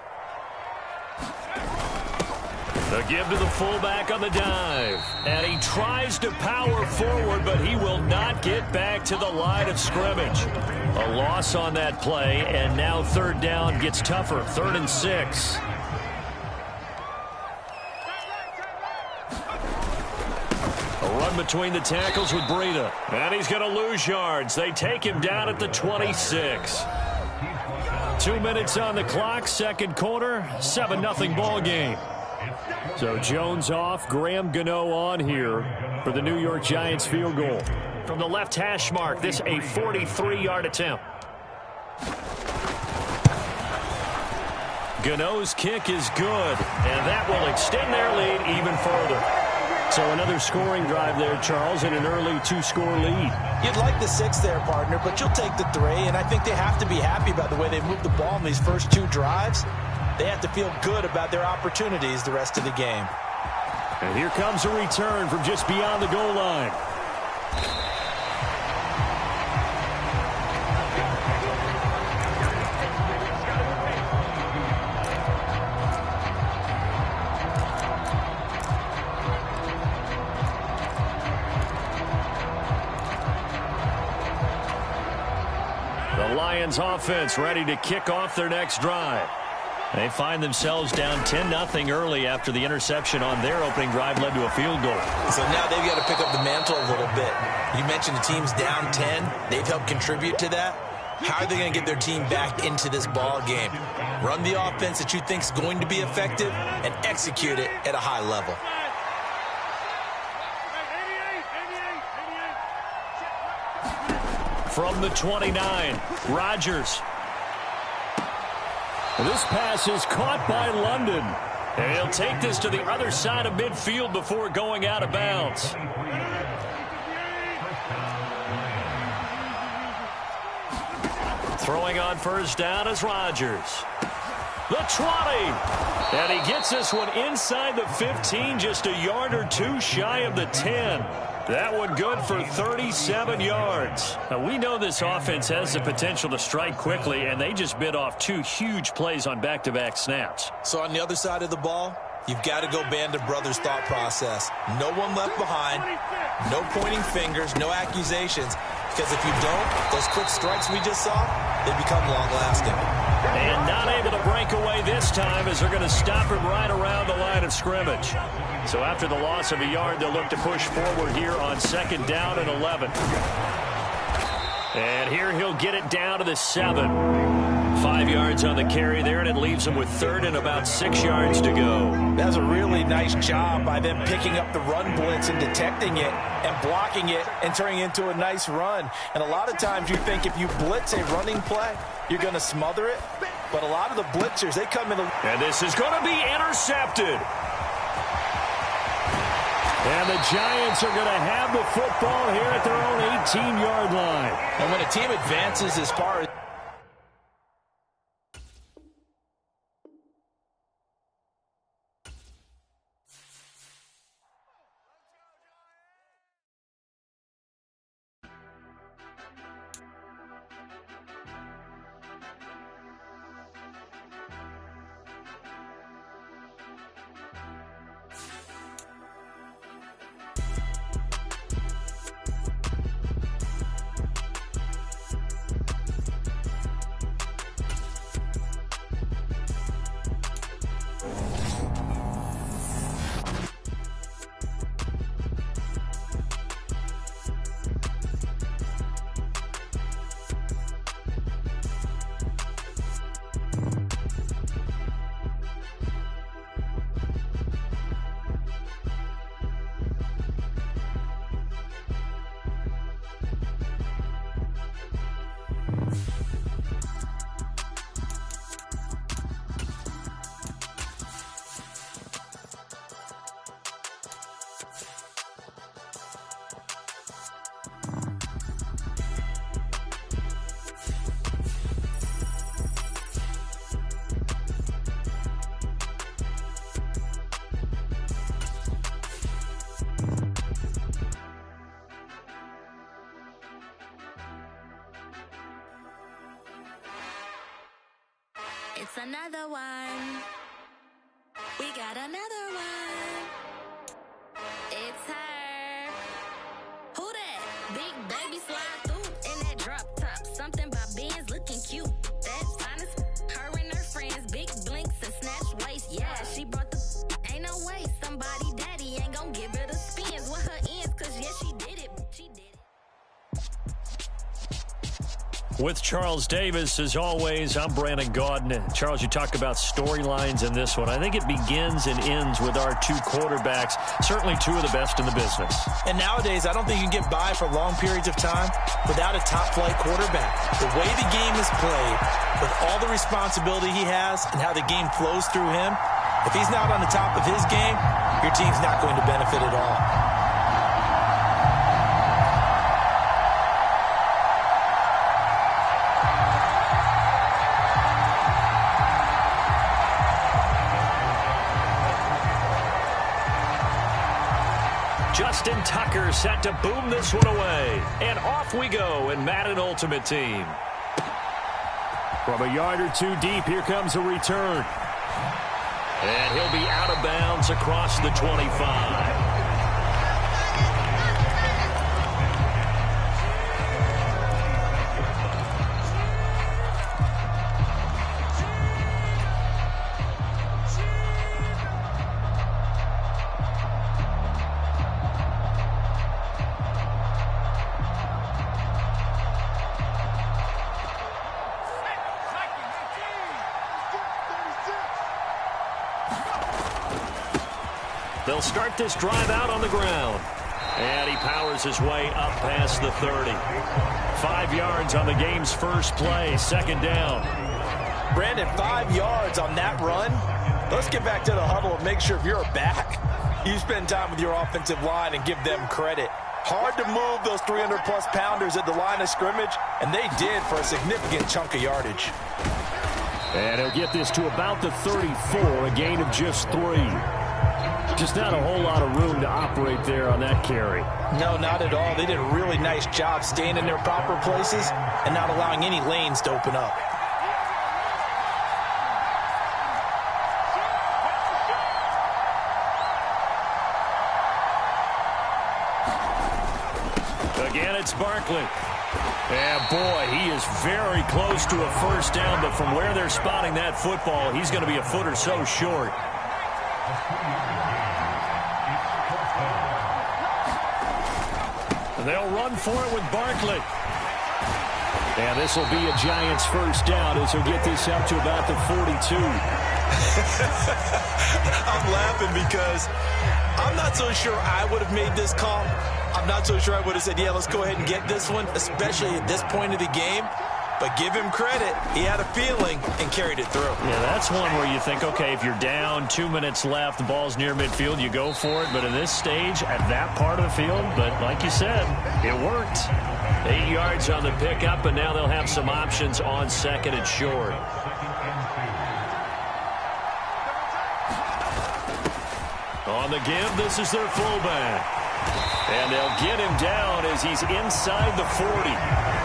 The give to the fullback on the dive. And he tries to power forward, but he will not get back to the line of scrimmage. A loss on that play, and now 3rd down gets tougher. 3rd and 6. A run between the tackles with Breida. And he's going to lose yards. They take him down at the 26. 2 minutes on the clock, 2nd quarter, 7-0 ball game. So Jones off, Graham Gano on here for the New York Giants field goal. From the left hash mark, this a 43-yard attempt. Gano's kick is good, and that will extend their lead even further. So another scoring drive there, Charles, and an early 2-score lead. You'd like the 6 there, partner, but you'll take the 3, and I think they have to be happy about the way they've moved the ball in these first 2 drives. They have to feel good about their opportunities the rest of the game. And here comes a return from just beyond the goal line. The Lions offense ready to kick off their next drive. They find themselves down 10-0 early after the interception on their opening drive led to a field goal. So now they've got to pick up the mantle a little bit. You mentioned the team's down 10. They've helped contribute to that. How are they going to get their team back into this ball game? Run the offense that you think is going to be effective and execute it at a high level. From the 29, Rodgers. This pass is caught by London. And he'll take this to the other side of midfield before going out of bounds. Throwing on first down is Rodgers. The 20. And he gets this one inside the 15, just a yard or 2 shy of the 10. That one good for 37 yards. Now, we know this offense has the potential to strike quickly, and they just bit off 2 huge plays on back-to-back snaps. So on the other side of the ball, you've got to go Band of Brothers thought process. No one left behind, no pointing fingers, no accusations. Because if you don't, those quick strikes we just saw, they become long-lasting. And not able to break away this time as they're going to stop him right around the line of scrimmage. So after the loss of a yard, they'll look to push forward here on 2nd down and 11. And here he'll get it down to the 7. 5 yards on the carry there, and it leaves him with 3rd and about 6 yards to go. That's a really nice job by them picking up the run blitz and detecting it and blocking it and turning it into a nice run. And a lot of times you think if you blitz a running play, you're going to smother it. But a lot of the blitzers, they come in. And this is going to be intercepted. And the Giants are going to have the football here at their own 18-yard line. And when a team advances as far as another one. We got another one. It's her. Who that? Big baby slide through in that drop top. Something about Benz looking cute. That's honest. Her and her friends, big blinks and snatch waist. Yeah, she brought the. Ain't no way somebody daddy ain't gonna give her the spins with her ends. Cause yeah, she did it. She did it. With Charles Davis, as always, I'm Brandon Gaudin. Charles, you talk about storylines in this one. I think it begins and ends with our two quarterbacks, certainly two of the best in the business. And nowadays, I don't think you can get by for long periods of time without a top-flight quarterback. The way the game is played, with all the responsibility he has and how the game flows through him, if he's not on the top of his game, your team's not going to benefit at all. Justin Tucker set to boom this one away. And off we go in Madden Ultimate Team. From a yard or two deep, here comes a return. And he'll be out of bounds across the 25. They'll start this drive out on the ground. And he powers his way up past the 30. 5 yards on the game's first play, second down. Brandon, 5 yards on that run. Let's get back to the huddle and make sure if you're a back, you spend time with your offensive line and give them credit. Hard to move those 300-plus pounders at the line of scrimmage, and they did for a significant chunk of yardage. And he'll get this to about the 34, a gain of just 3. Just not a whole lot of room to operate there on that carry. No, not at all. They did a really nice job staying in their proper places and not allowing any lanes to open up. Again, it's Barkley. And boy, he is very close to a first down, but from where they're spotting that football, he's going to be a foot or so short. They'll run for it with Barkley. And this will be a Giants first down as he'll get this up to about the 42. I'm laughing because I'm not so sure I would have made this call. I'm not so sure I would have said, yeah, let's go ahead and get this one, especially at this point of the game. But give him credit. He had a feeling and carried it through. Yeah, that's one where you think, okay, if you're down, 2 minutes left, the ball's near midfield, you go for it. But in this stage, at that part of the field, but like you said, it worked. 8 yards on the pickup, and now they'll have some options on second and short. On the give, this is their fullback. And they'll get him down as he's inside the 40.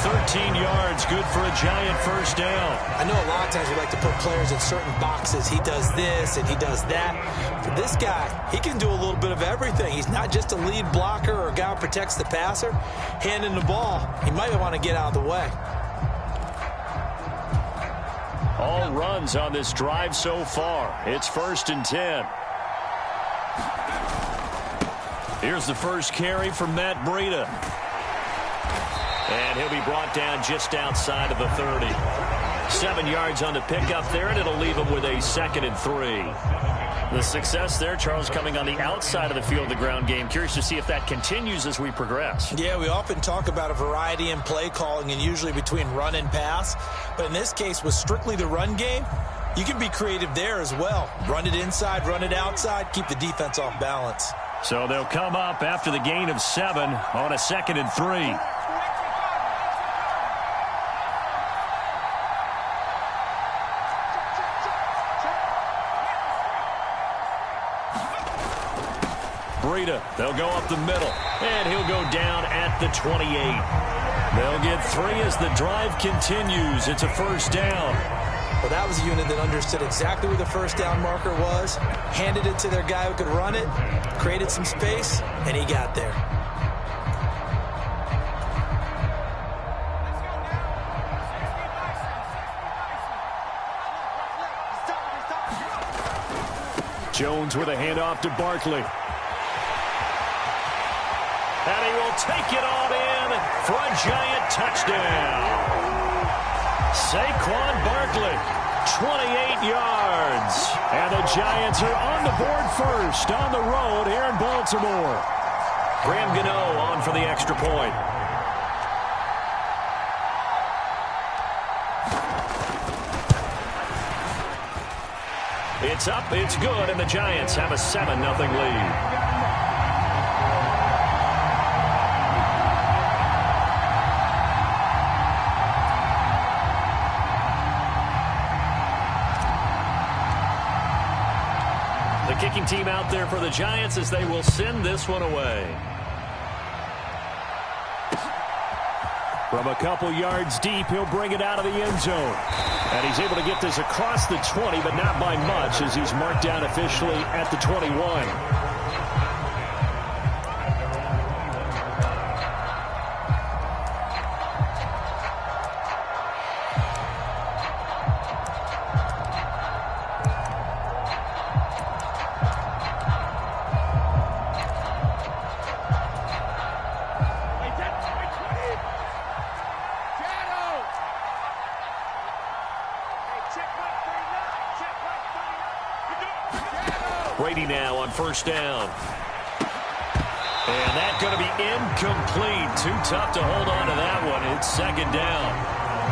13 yards, good for a Giant first down. I know a lot of times we like to put players in certain boxes. He does this and he does that. For this guy, he can do a little bit of everything. He's not just a lead blocker or a guy who protects the passer. Handing the ball, he might want to get out of the way. All runs on this drive so far. It's 1st and 10. Here's the first carry from Matt Breida. And he'll be brought down just outside of the 30. 7 yards on the pickup there, and it'll leave him with a 2nd and 3. The success there, Charles, coming on the outside of the field, the ground game. Curious to see if that continues as we progress. Yeah, we often talk about a variety in play calling and usually between run and pass. But in this case, with strictly the run game, you can be creative there as well. Run it inside, run it outside, keep the defense off balance. So they'll come up after the gain of 7 on a 2nd and 3. Breida, they'll go up the middle, and he'll go down at the 28. They'll get 3 as the drive continues. It's a first down. Well, that was a unit that understood exactly where the first down marker was, handed it to their guy who could run it, created some space, and he got there. Jones with a handoff to Barkley. And he will take it on in for a Giant touchdown. Saquon Barkley, 28 yards. And the Giants are on the board first on the road here in Baltimore. Graham Gano on for the extra point. It's up, it's good, and the Giants have a 7-0 lead. The kicking team out there for the Giants as they will send this one away. From a couple yards deep, he'll bring it out of the end zone. And he's able to get this across the 20, but not by much as he's marked down officially at the 21. Brady now on first down. And that's going to be incomplete. Too tough to hold on to that one. It's second down.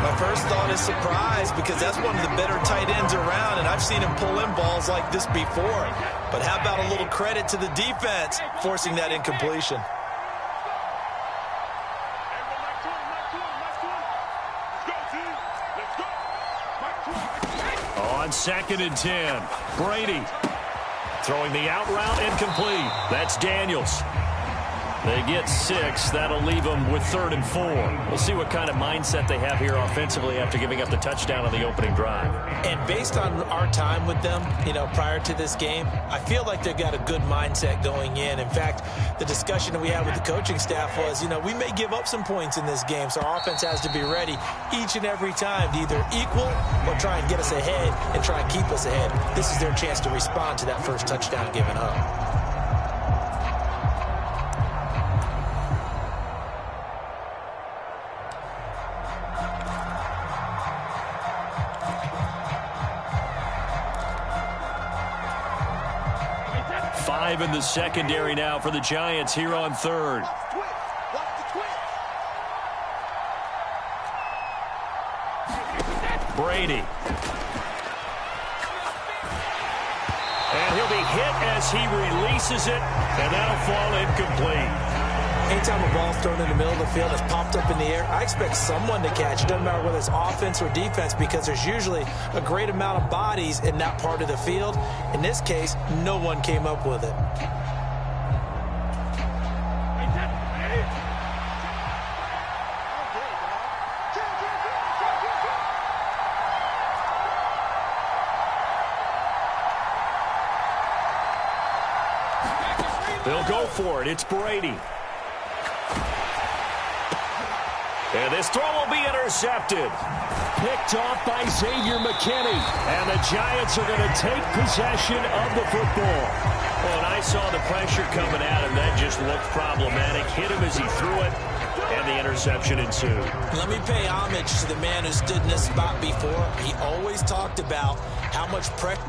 My first thought is surprise because that's one of the better tight ends around, and I've seen him pull in balls like this before. But how about a little credit to the defense forcing that incompletion? On 2nd and 10, Brady throwing the out route incomplete. That's Daniels. They get 6. That'll leave them with 3rd and 4. We'll see what kind of mindset they have here offensively after giving up the touchdown on the opening drive. And based on our time with them, prior to this game, I feel like they've got a good mindset going in. In fact, the discussion that we had with the coaching staff was, we may give up some points in this game, so our offense has to be ready each and every time to either equal or try and get us ahead and try and keep us ahead. This is their chance to respond to that first touchdown given up. In the secondary now for the Giants here on 3rd. Brady. And he'll be hit as he releases it, and that'll fall incomplete. Anytime a ball's thrown in the middle of the field that's popped up in the air, I expect someone to catch it. Doesn't matter whether it's offense or defense because there's usually a great amount of bodies in that part of the field. In this case, no one came up with it. They'll go for it. It's Brady. And this throw will be intercepted. Picked off by Xavier McKinney. And the Giants are going to take possession of the football. Well, and I saw the pressure coming at him. That just looked problematic. Hit him as he threw it, and the interception ensued. Let me pay homage to the man who stood in this spot before. He always talked about how much pressure.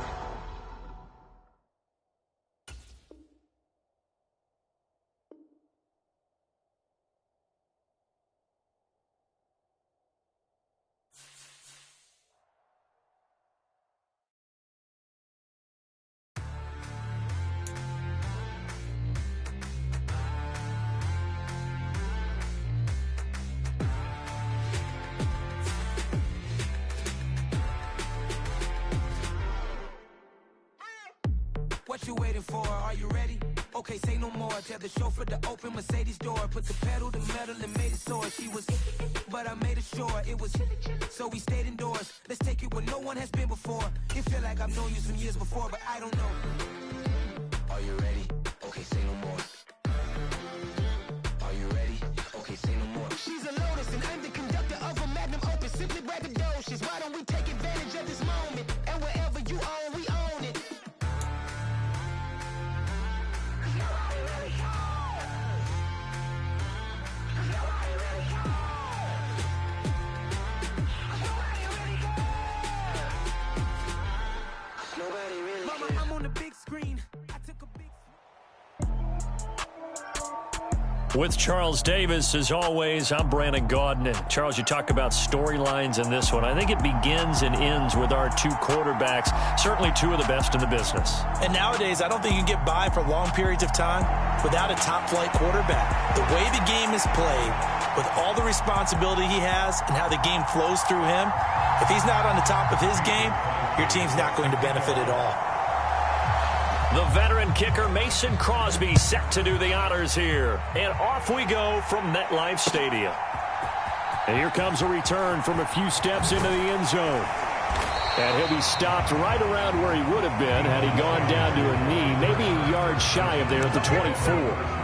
What you waiting for? Are you ready? Okay, say no more. Tell the chauffeur to open Mercedes door. Put the pedal to metal and made it soar. She was, but I made it sure it was. So we stayed indoors. Let's take it where no one has been before. It feel like I've known you some years before, but I don't know. Are you ready? Okay, say no more. Are you ready? Okay, say no more. She's a Lotus and I'm the conductor of a Magnum Opus. Simply braggadocious. Why don't we take advantage of this moment? And wherever you own, we own it. Mama, I'm on the big screen. I took a big... With Charles Davis, as always, I'm Brandon Gaudin. And Charles, you talk about storylines in this one. I think it begins and ends with our two quarterbacks, certainly two of the best in the business. And nowadays, I don't think you can get by for long periods of time without a top-flight quarterback. The way the game is played, with all the responsibility he has and how the game flows through him, if he's not on the top of his game, your team's not going to benefit at all. The veteran kicker Mason Crosby set to do the honors here. And off we go from MetLife Stadium. And here comes a return from a few steps into the end zone. And he'll be stopped right around where he would have been had he gone down to a knee, maybe a yard shy of there at the 24.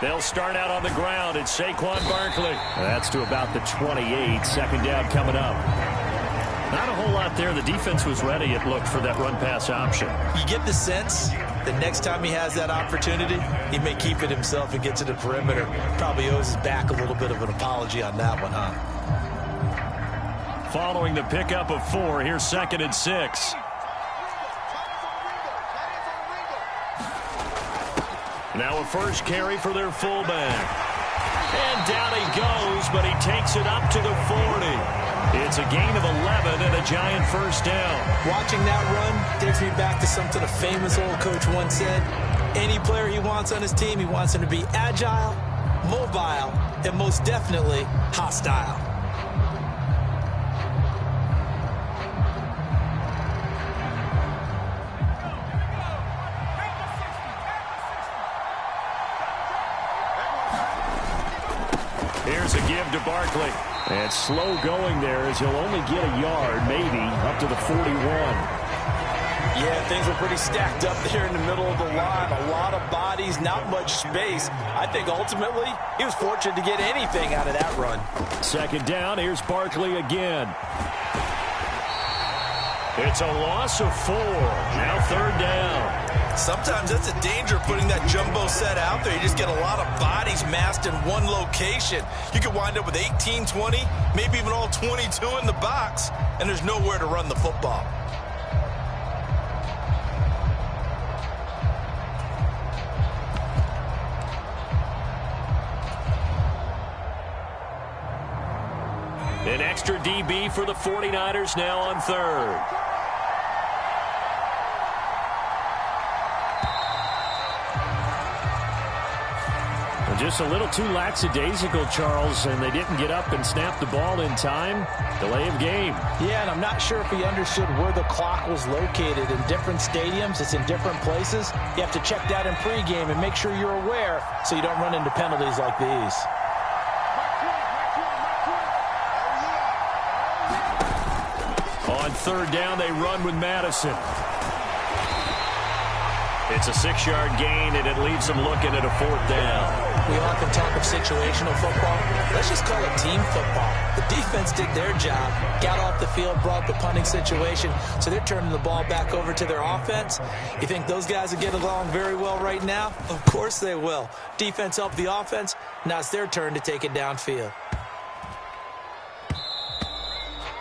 They'll start out on the ground. It's Saquon Barkley. That's to about the 28. Second down coming up. Not a whole lot there. The defense was ready, it looked, for that run-pass option. You get the sense that next time he has that opportunity, he may keep it himself and get to the perimeter. Probably owes his back a little bit of an apology on that one, huh? Following the pickup of 4, here's 2nd and 6. Now a first carry for their fullback. And down he goes, but he takes it up to the 40. It's a gain of 11 and a giant first down. Watching that run takes me back to something a famous old coach once said. Any player he wants on his team, he wants him to be agile, mobile, and most definitely hostile. Here's a give to Barkley. And slow going there as he'll only get a yard, maybe, up to the 41. Yeah, things were pretty stacked up there in the middle of the line. A lot of bodies, not much space. I think ultimately he was fortunate to get anything out of that run. Second down, here's Barkley again. It's a loss of 4. Now third down. Sometimes that's a danger putting that jumbo set out there. You just get a lot of bodies massed in one location. You could wind up with 18, 20, maybe even all 22 in the box, and there's nowhere to run the football. An extra DB for the 49ers now on third. Just a little too lackadaisical, Charles, and they didn't get up and snap the ball in time. Delay of game. Yeah, and I'm not sure if he understood where the clock was located. In different stadiums, it's in different places. You have to check that in pregame and make sure you're aware so you don't run into penalties like these. On third down, they run with Madison. It's a 6-yard gain, and it leaves them looking at a 4th down. We often talk of situational football. Let's just call it team football. The defense did their job, got off the field, brought the punting situation, so they're turning the ball back over to their offense. You think those guys will get along very well right now? Of course they will. Defense helped the offense. Now it's their turn to take it downfield.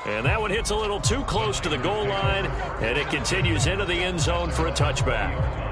And that one hits a little too close to the goal line, and it continues into the end zone for a touchback.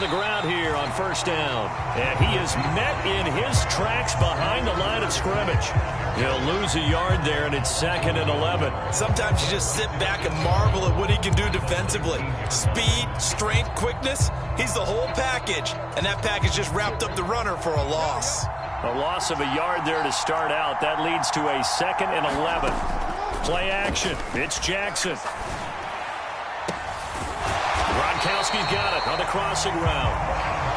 the ground here on first down. And he is met in his tracks behind the line of scrimmage. He'll lose a yard there, and it's 2nd and 11. Sometimes you just sit back and marvel at what he can do defensively. Speed, strength, quickness, he's the whole package. And that package just wrapped up the runner for a loss. A loss of a yard there to start out. That leads to a 2nd and 11. Play action. It's Jackson. Gronkowski's got it on the crossing route.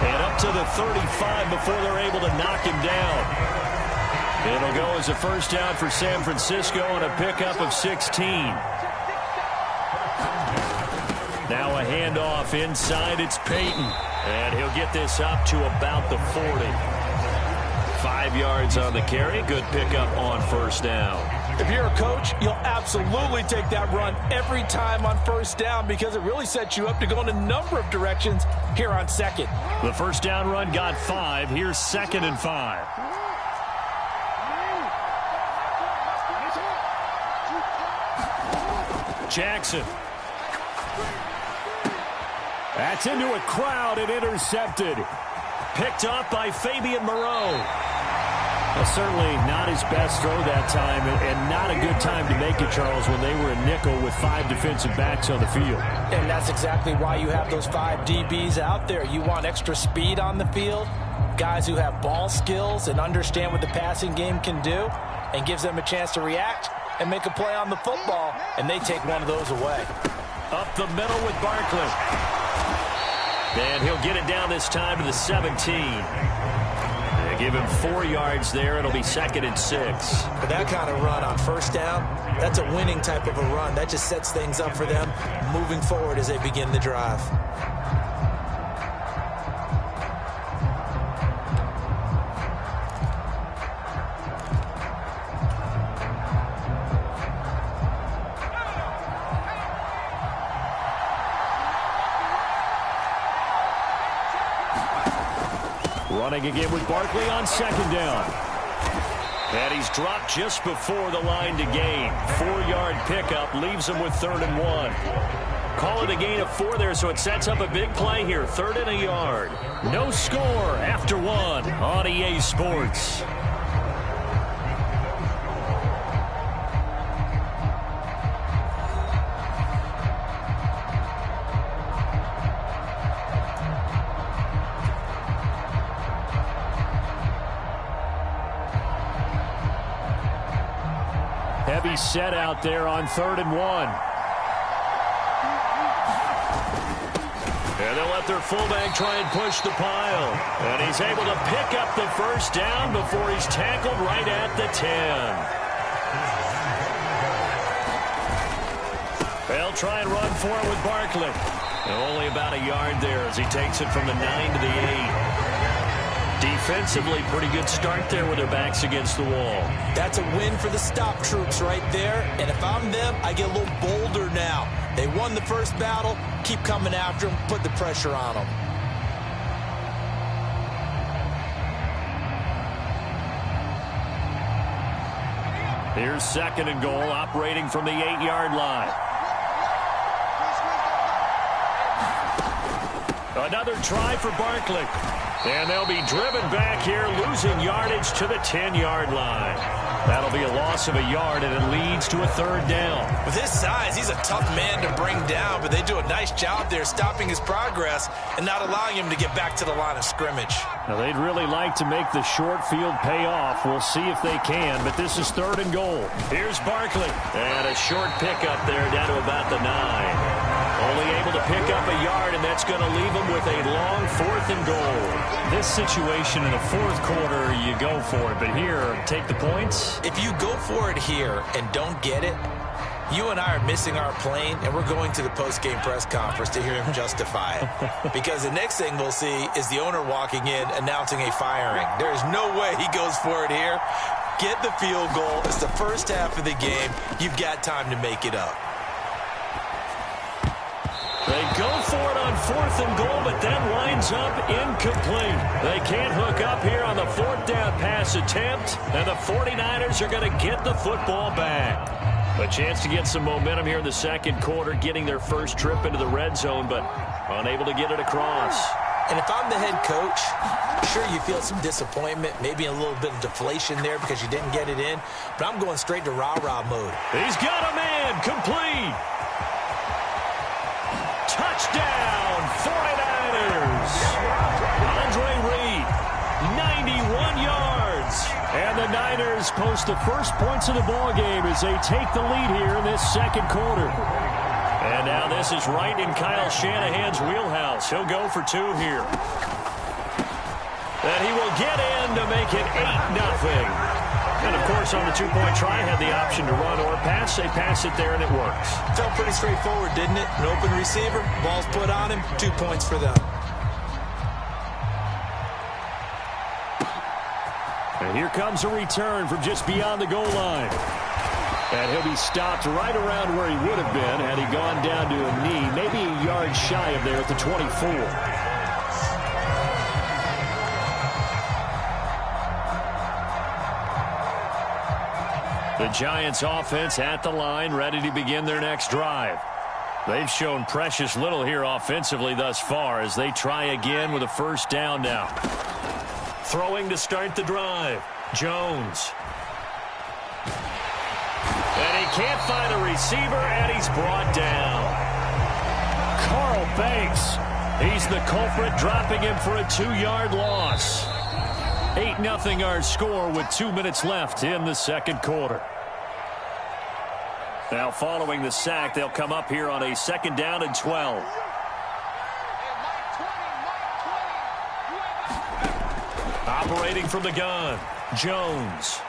And up to the 35 before they're able to knock him down. It'll go as a first down for San Francisco on a pickup of 16. Now a handoff inside. It's Peyton. And he'll get this up to about the 40. 5 yards on the carry. Good pickup on first down. If you're a coach, you'll absolutely take that run every time on first down because it really sets you up to go in a number of directions here on second. The first down run got 5. Here's 2nd and 5. Jackson. That's into a crowd and intercepted. Picked off by Fabian Moreau. Well, certainly not his best throw that time, and not a good time to make it, Charles, when they were a nickel with 5 defensive backs on the field. And that's exactly why you have those 5 DBs out there. You want extra speed on the field, guys who have ball skills and understand what the passing game can do, and gives them a chance to react and make a play on the football, and they take one of those away. Up the middle with Barkley. And he'll get it down this time to the 17. Give him 4 yards there. It'll be 2nd and 6. For that kind of run on first down, that's a winning type of a run. That just sets things up for them moving forward as they begin the drive. Running again with Barkley on 2nd down. And he's dropped just before the line to gain. 4-yard pickup leaves him with 3rd and 1. Call it a gain of 4 there, so it sets up a big play here. 3rd and a yard. No score after 1 on EA Sports. Heavy set out there on 3rd and 1. And they'll let their fullback try and push the pile. And he's able to pick up the first down before he's tackled right at the 10. They'll try and run for it with Barkley. And only about a yard there as he takes it from the 9 to the 8. Defensively, pretty good start there with their backs against the wall. That's a win for the stop troops right there. And if I'm them, I get a little bolder now. They won the first battle. Keep coming after them. Put the pressure on them. Here's 2nd and goal, operating from the 8-yard line. Another try for Barkley. And they'll be driven back here, losing yardage to the 10-yard line. That'll be a loss of a yard, and it leads to a 3rd down. With his size, he's a tough man to bring down, but they do a nice job there stopping his progress and not allowing him to get back to the line of scrimmage. Now, they'd really like to make the short field pay off. We'll see if they can, but this is 3rd and goal. Here's Barkley. And a short pickup there down to about the 9. Only able to pick up a yard, and that's going to leave him with a long 4th and goal. This situation in the 4th quarter, you go for it. But here, take the points. If you go for it here and don't get it, you and I are missing our plane, and we're going to the post-game press conference to hear him justify it. Because the next thing we'll see is the owner walking in announcing a firing. There's no way he goes for it here. Get the field goal. It's the first half of the game. You've got time to make it up. They go for it on 4th and goal, but that winds up incomplete. They can't hook up here on the 4th down pass attempt, and the 49ers are going to get the football back. A chance to get some momentum here in the 2nd quarter, getting their first trip into the red zone, but unable to get it across. And if I'm the head coach, sure, you feel some disappointment, maybe a little bit of deflation there because you didn't get it in, but I'm going straight to rah-rah mode. He's got a man, complete. Touchdown, 49ers. Andre Reed, 91 yards. And the Niners post the first points of the ballgame as they take the lead here in this second quarter. And now this is right in Kyle Shanahan's wheelhouse. He'll go for two here. And he will get in to make it 8-0. And, of course, on the two-point try, had the option to run or pass. They pass it there, and it works. Felt pretty straightforward, didn't it? An open receiver, ball's put on him, 2 points for them. And here comes a return from just beyond the goal line. And he'll be stopped right around where he would have been had he gone down to a knee, maybe a yard shy of there at the 24. The Giants offense at the line, ready to begin their next drive. They've shown precious little here offensively thus far as they try again with a first down now. Throwing to start the drive, Jones. And he can't find a receiver, and he's brought down. Carl Banks, he's the culprit, dropping him for a 2-yard loss. 8-0 our score with 2 minutes left in the second quarter. Now following the sack, they'll come up here on a second down and 12. Operating from the gun, Jones.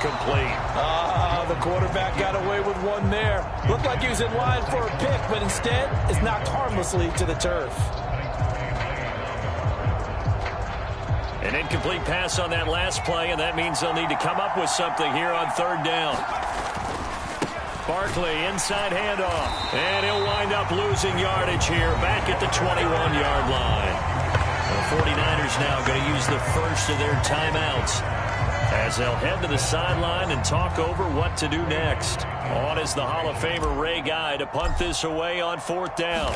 Complete. The quarterback got away with one there. Looked like he was in line for a pick, but instead is knocked harmlessly to the turf. An incomplete pass on that last play, and that means they'll need to come up with something here on third down. Barkley, inside handoff, and he'll wind up losing yardage here back at the 21-yard line. The 49ers now going to use the first of their timeouts as they'll head to the sideline and talk over what to do next. On is the Hall of Famer Ray Guy to punt this away on fourth down.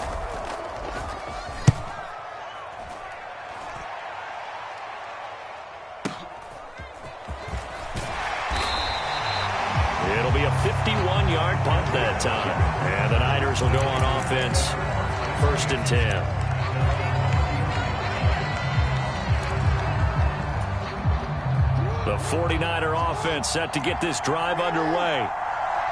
It'll be a 51-yard punt that time. And the Niners will go on offense. First and 10. The 49er offense set to get this drive underway.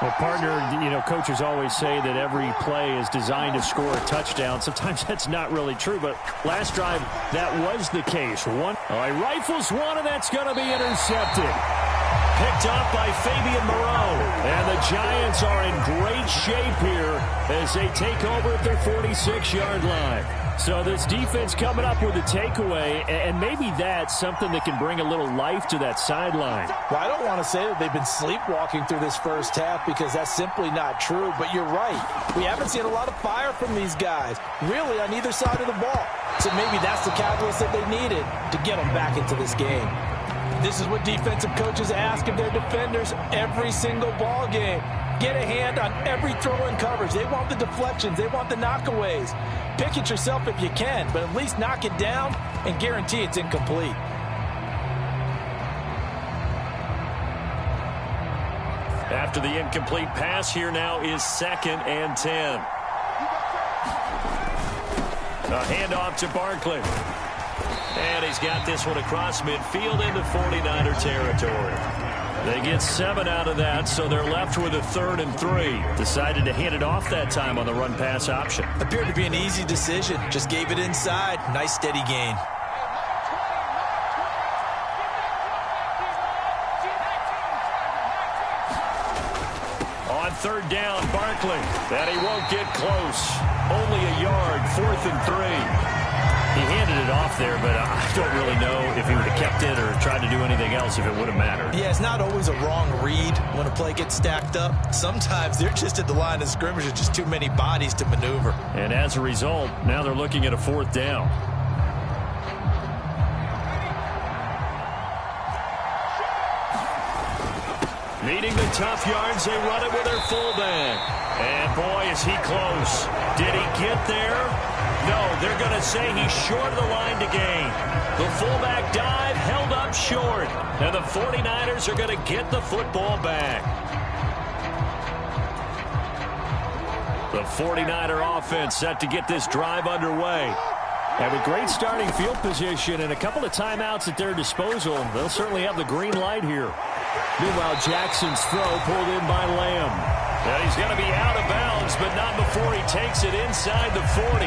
Well, partner, coaches always say that every play is designed to score a touchdown. Sometimes that's not really true, but last drive, that was the case. All right, rifles one, and that's going to be intercepted. Picked up by Fabian Moreau. And the Giants are in great shape here as they take over at their 46-yard line. So this defense coming up with a takeaway, and maybe that's something that can bring a little life to that sideline. Well, I don't want to say that they've been sleepwalking through this first half because that's simply not true, but you're right. We haven't seen a lot of fire from these guys, really on either side of the ball. So maybe that's the catalyst that they needed to get them back into this game. This is what defensive coaches ask of their defenders every single ball game. Get a hand on every throw in coverage. They want the deflections. They want the knockaways. Pick it yourself if you can, but at least knock it down and guarantee it's incomplete. After the incomplete pass, here now is 2nd and 10. A handoff to Barkley. And he's got this one across midfield into 49er territory. They get 7 out of that, so they're left with a 3rd and 3. Decided to hand it off that time on the run-pass option. Appeared to be an easy decision. Just gave it inside. Nice steady gain. On 3rd down, Barkley. And he won't get close. Only a yard, 4th and 3. He handed it off there, but I don't really know if he would have kept it or tried to do anything else if it would have mattered. Yeah, it's not always a wrong read when a play gets stacked up. Sometimes they're just at the line of scrimmage with just too many bodies to maneuver. And as a result, now they're looking at a 4th down. Needing the tough yards, they run it with their fullback. And boy, is he close. Did he get there? No, they're going to say he's short of the line to gain. The fullback dive held up short. And the 49ers are going to get the football back. The 49er offense set to get this drive underway. And with great starting field position and a couple of timeouts at their disposal, they'll certainly have the green light here. Meanwhile, Jackson's throw pulled in by Lamb. And he's going to be out of bounds, but not before he takes it inside the 40.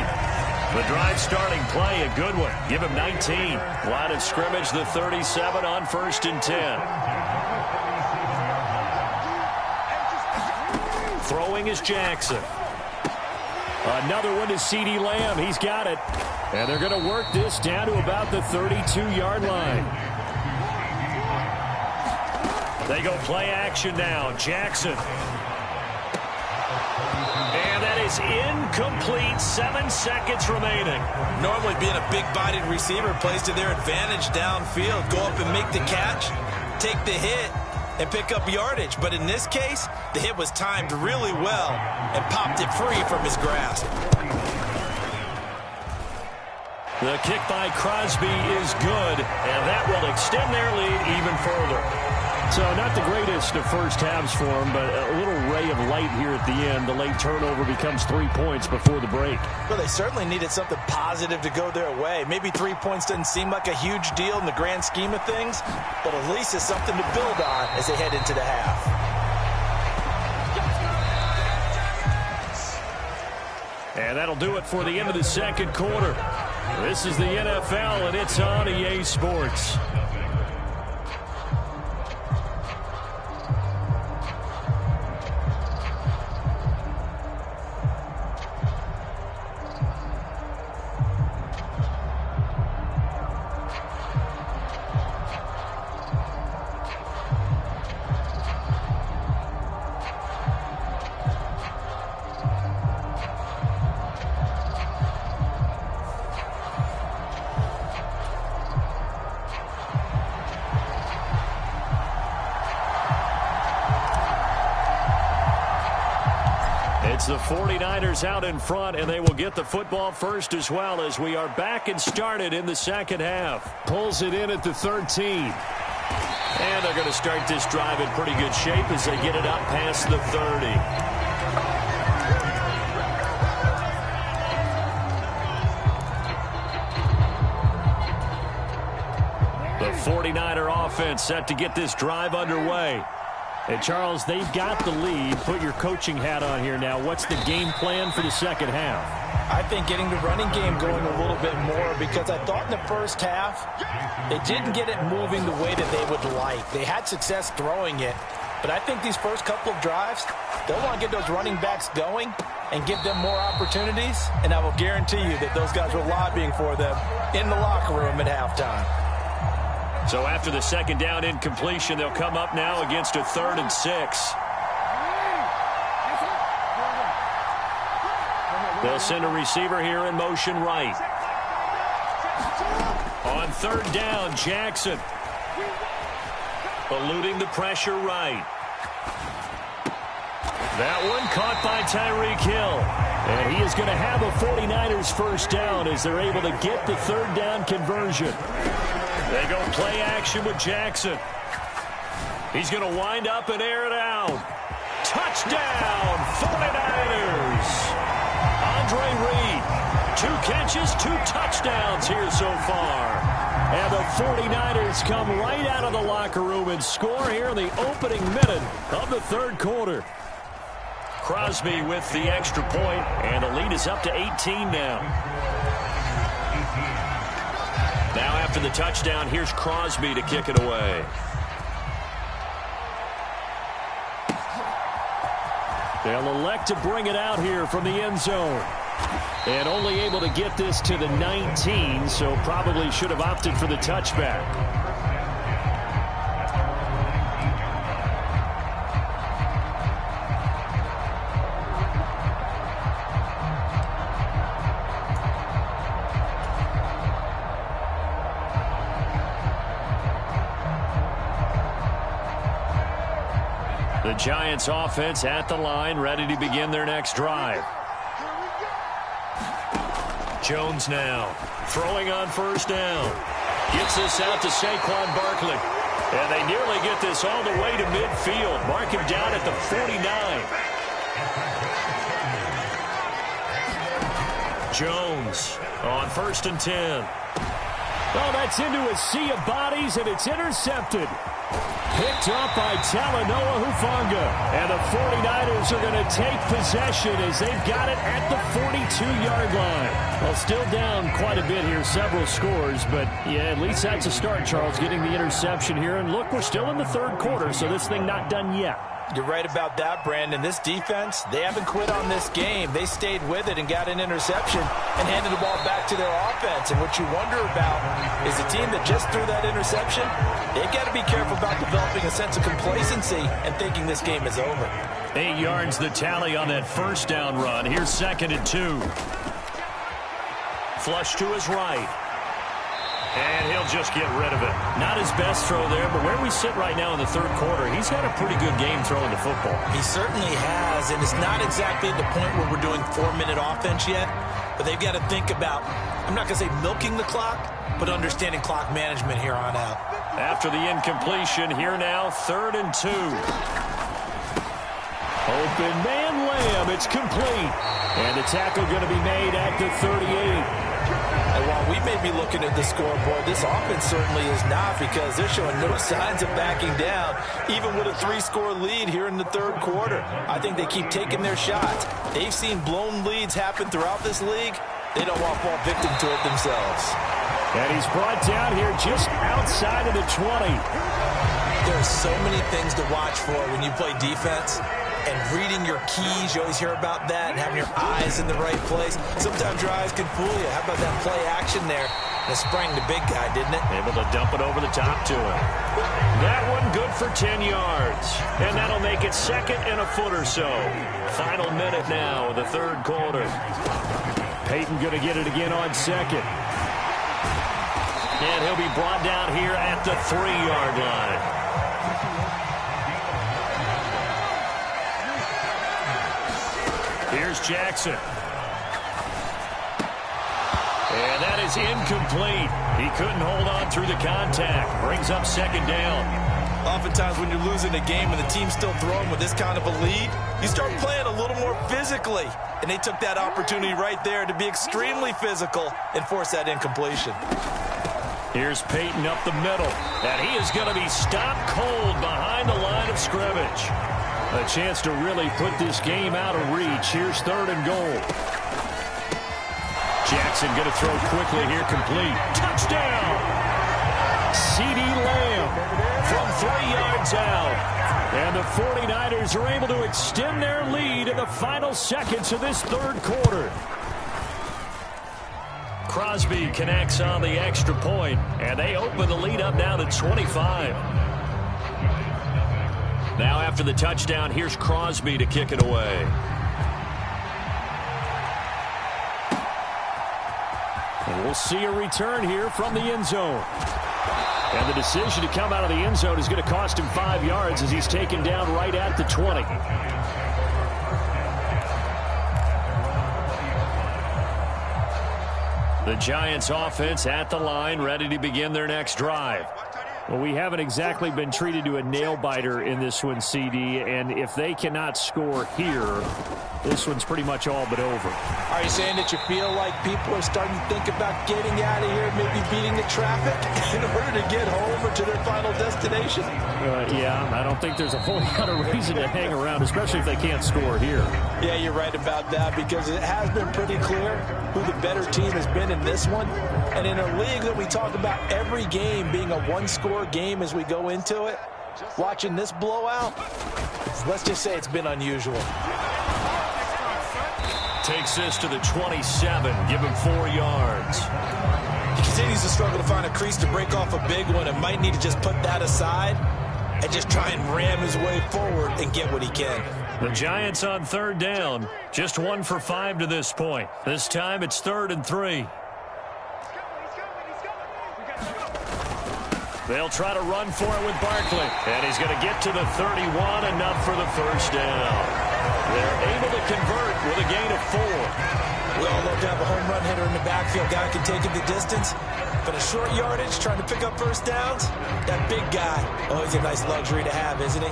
The drive starting play, a good one. Give him 19. Line of scrimmage, the 37 on 1st and 10. Throwing is Jackson. Another one to CeeDee Lamb. He's got it. And they're going to work this down to about the 32-yard line. They go play action now. Jackson. And that is incomplete. 7 seconds remaining. Normally being a big-bodied receiver plays to their advantage downfield. Go up and make the catch, take the hit, and pick up yardage. But in this case, the hit was timed really well and popped it free from his grasp. The kick by Crosby is good, and that will extend their lead even further. So not the greatest of first halves for him, but a little ray of light here at the end. The late turnover becomes 3 points before the break. Well, they certainly needed something positive to go their way. Maybe 3 points doesn't seem like a huge deal in the grand scheme of things, but at least it's something to build on as they head into the half. And that'll do it for the end of the second quarter. This is the NFL, and it's on EA Sports. It's the 49ers out in front, and they will get the football first as well as we are back and started in the second half. Pulls it in at the 13. And they're going to start this drive in pretty good shape as they get it up past the 30. The 49er offense set to get this drive underway. And, Charles, they've got the lead. Put your coaching hat on here now. What's the game plan for the second half? I think getting the running game going a little bit more, because I thought in the first half they didn't get it moving the way that they would like. They had success throwing it, but I think these first couple of drives, they'll want to get those running backs going and give them more opportunities, and I will guarantee you that those guys were lobbying for them in the locker room at halftime. So after the second down incompletion, they'll come up now against a 3rd and 6. They'll send a receiver here in motion right. On 3rd down, Jackson. Eluding the pressure right. That one caught by Tyreek Hill. And he is going to have a 49ers first down as they're able to get the 3rd down conversion. They go play action with Jackson. He's going to wind up and air it out. Touchdown, 49ers. Andre Reed, 2 catches, 2 touchdowns here so far. And the 49ers come right out of the locker room and score here in the opening minute of the 3rd quarter. Crosby with the extra point, and the lead is up to 18 now. Now after the touchdown, here's Crosby to kick it away. They'll elect to bring it out here from the end zone. And only able to get this to the 19, so probably should have opted for the touchback. The Giants offense at the line, ready to begin their next drive. Jones now throwing on first down. Gets this out to Saquon Barkley. And they nearly get this all the way to midfield. Mark him down at the 49. Jones on 1st and 10. Oh, that's into a sea of bodies, and it's intercepted. Picked up by Talanoa Hufanga. And the 49ers are going to take possession as they've got it at the 42-yard line. Well, still down quite a bit here, several scores, but yeah, at least that's a start, Charles, getting the interception here. And look, we're still in the third quarter, so this thing not done yet. You're right about that, Brandon. This defense, they haven't quit on this game. They stayed with it and got an interception and handed the ball back to their offense. And what you wonder about is the team that just threw that interception, they've got to be careful about developing a sense of complacency and thinking this game is over. 8 yards the tally on that first down run. Here's 2nd and 2. Flush to his right. And he'll just get rid of it. Not his best throw there, but where we sit right now in the third quarter, he's had a pretty good game throwing the football. He certainly has, and it's not exactly at the point where we're doing 4-minute offense yet, but they've got to think about, I'm not going to say milking the clock, but understanding clock management here on out. After the incompletion, here now, 3rd and 2. Open man Lamb, it's complete. And the tackle going to be made at the 38. And while we may be looking at the scoreboard, this offense certainly is not, because they're showing no signs of backing down, even with a 3-score lead here in the third quarter. I think they keep taking their shots. They've seen blown leads happen throughout this league. They don't want to fall victim to it themselves. And he's brought down here just outside of the 20. There are so many things to watch for when you play defense. And reading your keys, you always hear about that, and having your eyes in the right place. Sometimes your eyes can fool you. How about that play action there? And it sprang the big guy, didn't it? Able to dump it over the top to him. That one good for 10 yards. And that'll make it 2nd and a foot or so. Final minute now of the third quarter. Peyton going to get it again on 2nd. And he'll be brought down here at the 3-yard line. Here's Jackson. And that is incomplete. He couldn't hold on through the contact. Brings up 2nd down. Oftentimes when you're losing a game and the team's still throwing with this kind of a lead, you start playing a little more physically. And they took that opportunity right there to be extremely physical and force that incompletion. Here's Peyton up the middle. And he is going to be stopped cold behind the line of scrimmage. A chance to really put this game out of reach. Here's 3rd and goal. Jackson going to throw quickly here, complete. Touchdown! CeeDee Lamb from 3 yards out. And the 49ers are able to extend their lead in the final seconds of this third quarter. Crosby connects on the extra point, and they open the lead up now to 25. Now after the touchdown, here's Crosby to kick it away. And we'll see a return here from the end zone. And the decision to come out of the end zone is going to cost him 5 yards as he's taken down right at the 20. The Giants offense at the line, ready to begin their next drive. Well, we haven't exactly been treated to a nail-biter in this one, CD, and if they cannot score here, this one's pretty much all but over. Are you saying that you feel like people are starting to think about getting out of here, maybe beating the traffic in order to get home or to their final destination? Yeah, I don't think there's a whole lot of reason to hang around, especially if they can't score here. Yeah, you're right about that, because it has been pretty clear who the better team has been in this one. And in a league that we talk about every game being a one-score game as we go into it, watching this blowout, let's just say it's been unusual. Takes this to the 27, give him 4 yards. He continues to struggle to find a crease to break off a big one and might need to just put that aside and just try and ram his way forward and get what he can. The Giants on 3rd down, just 1 for 5 to this point. This time it's 3rd and 3. They'll try to run for it with Barkley. And he's going to get to the 31, enough for the first down. They're able to convert with a gain of 4. We all love to have a home run hitter in the backfield. Guy can take it the distance. But a short yardage, trying to pick up first downs, that big guy, always a nice luxury to have, isn't he?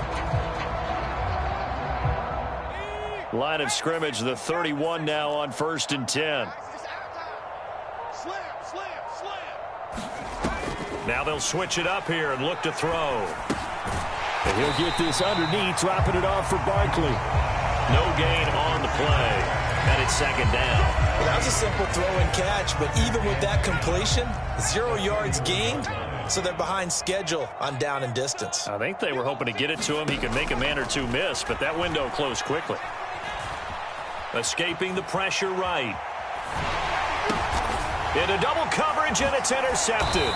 Line of scrimmage, the 31 now on 1st and 10. Now they'll switch it up here and look to throw. And he'll get this underneath, dropping it off for Barkley. No gain on the play. And it's 2nd down. Well, that was a simple throw and catch, but even with that completion, 0 yards gained, so they're behind schedule on down and distance. I think they were hoping to get it to him. He could make a man or two miss, but that window closed quickly. Escaping the pressure right. Into double coverage, and it's intercepted.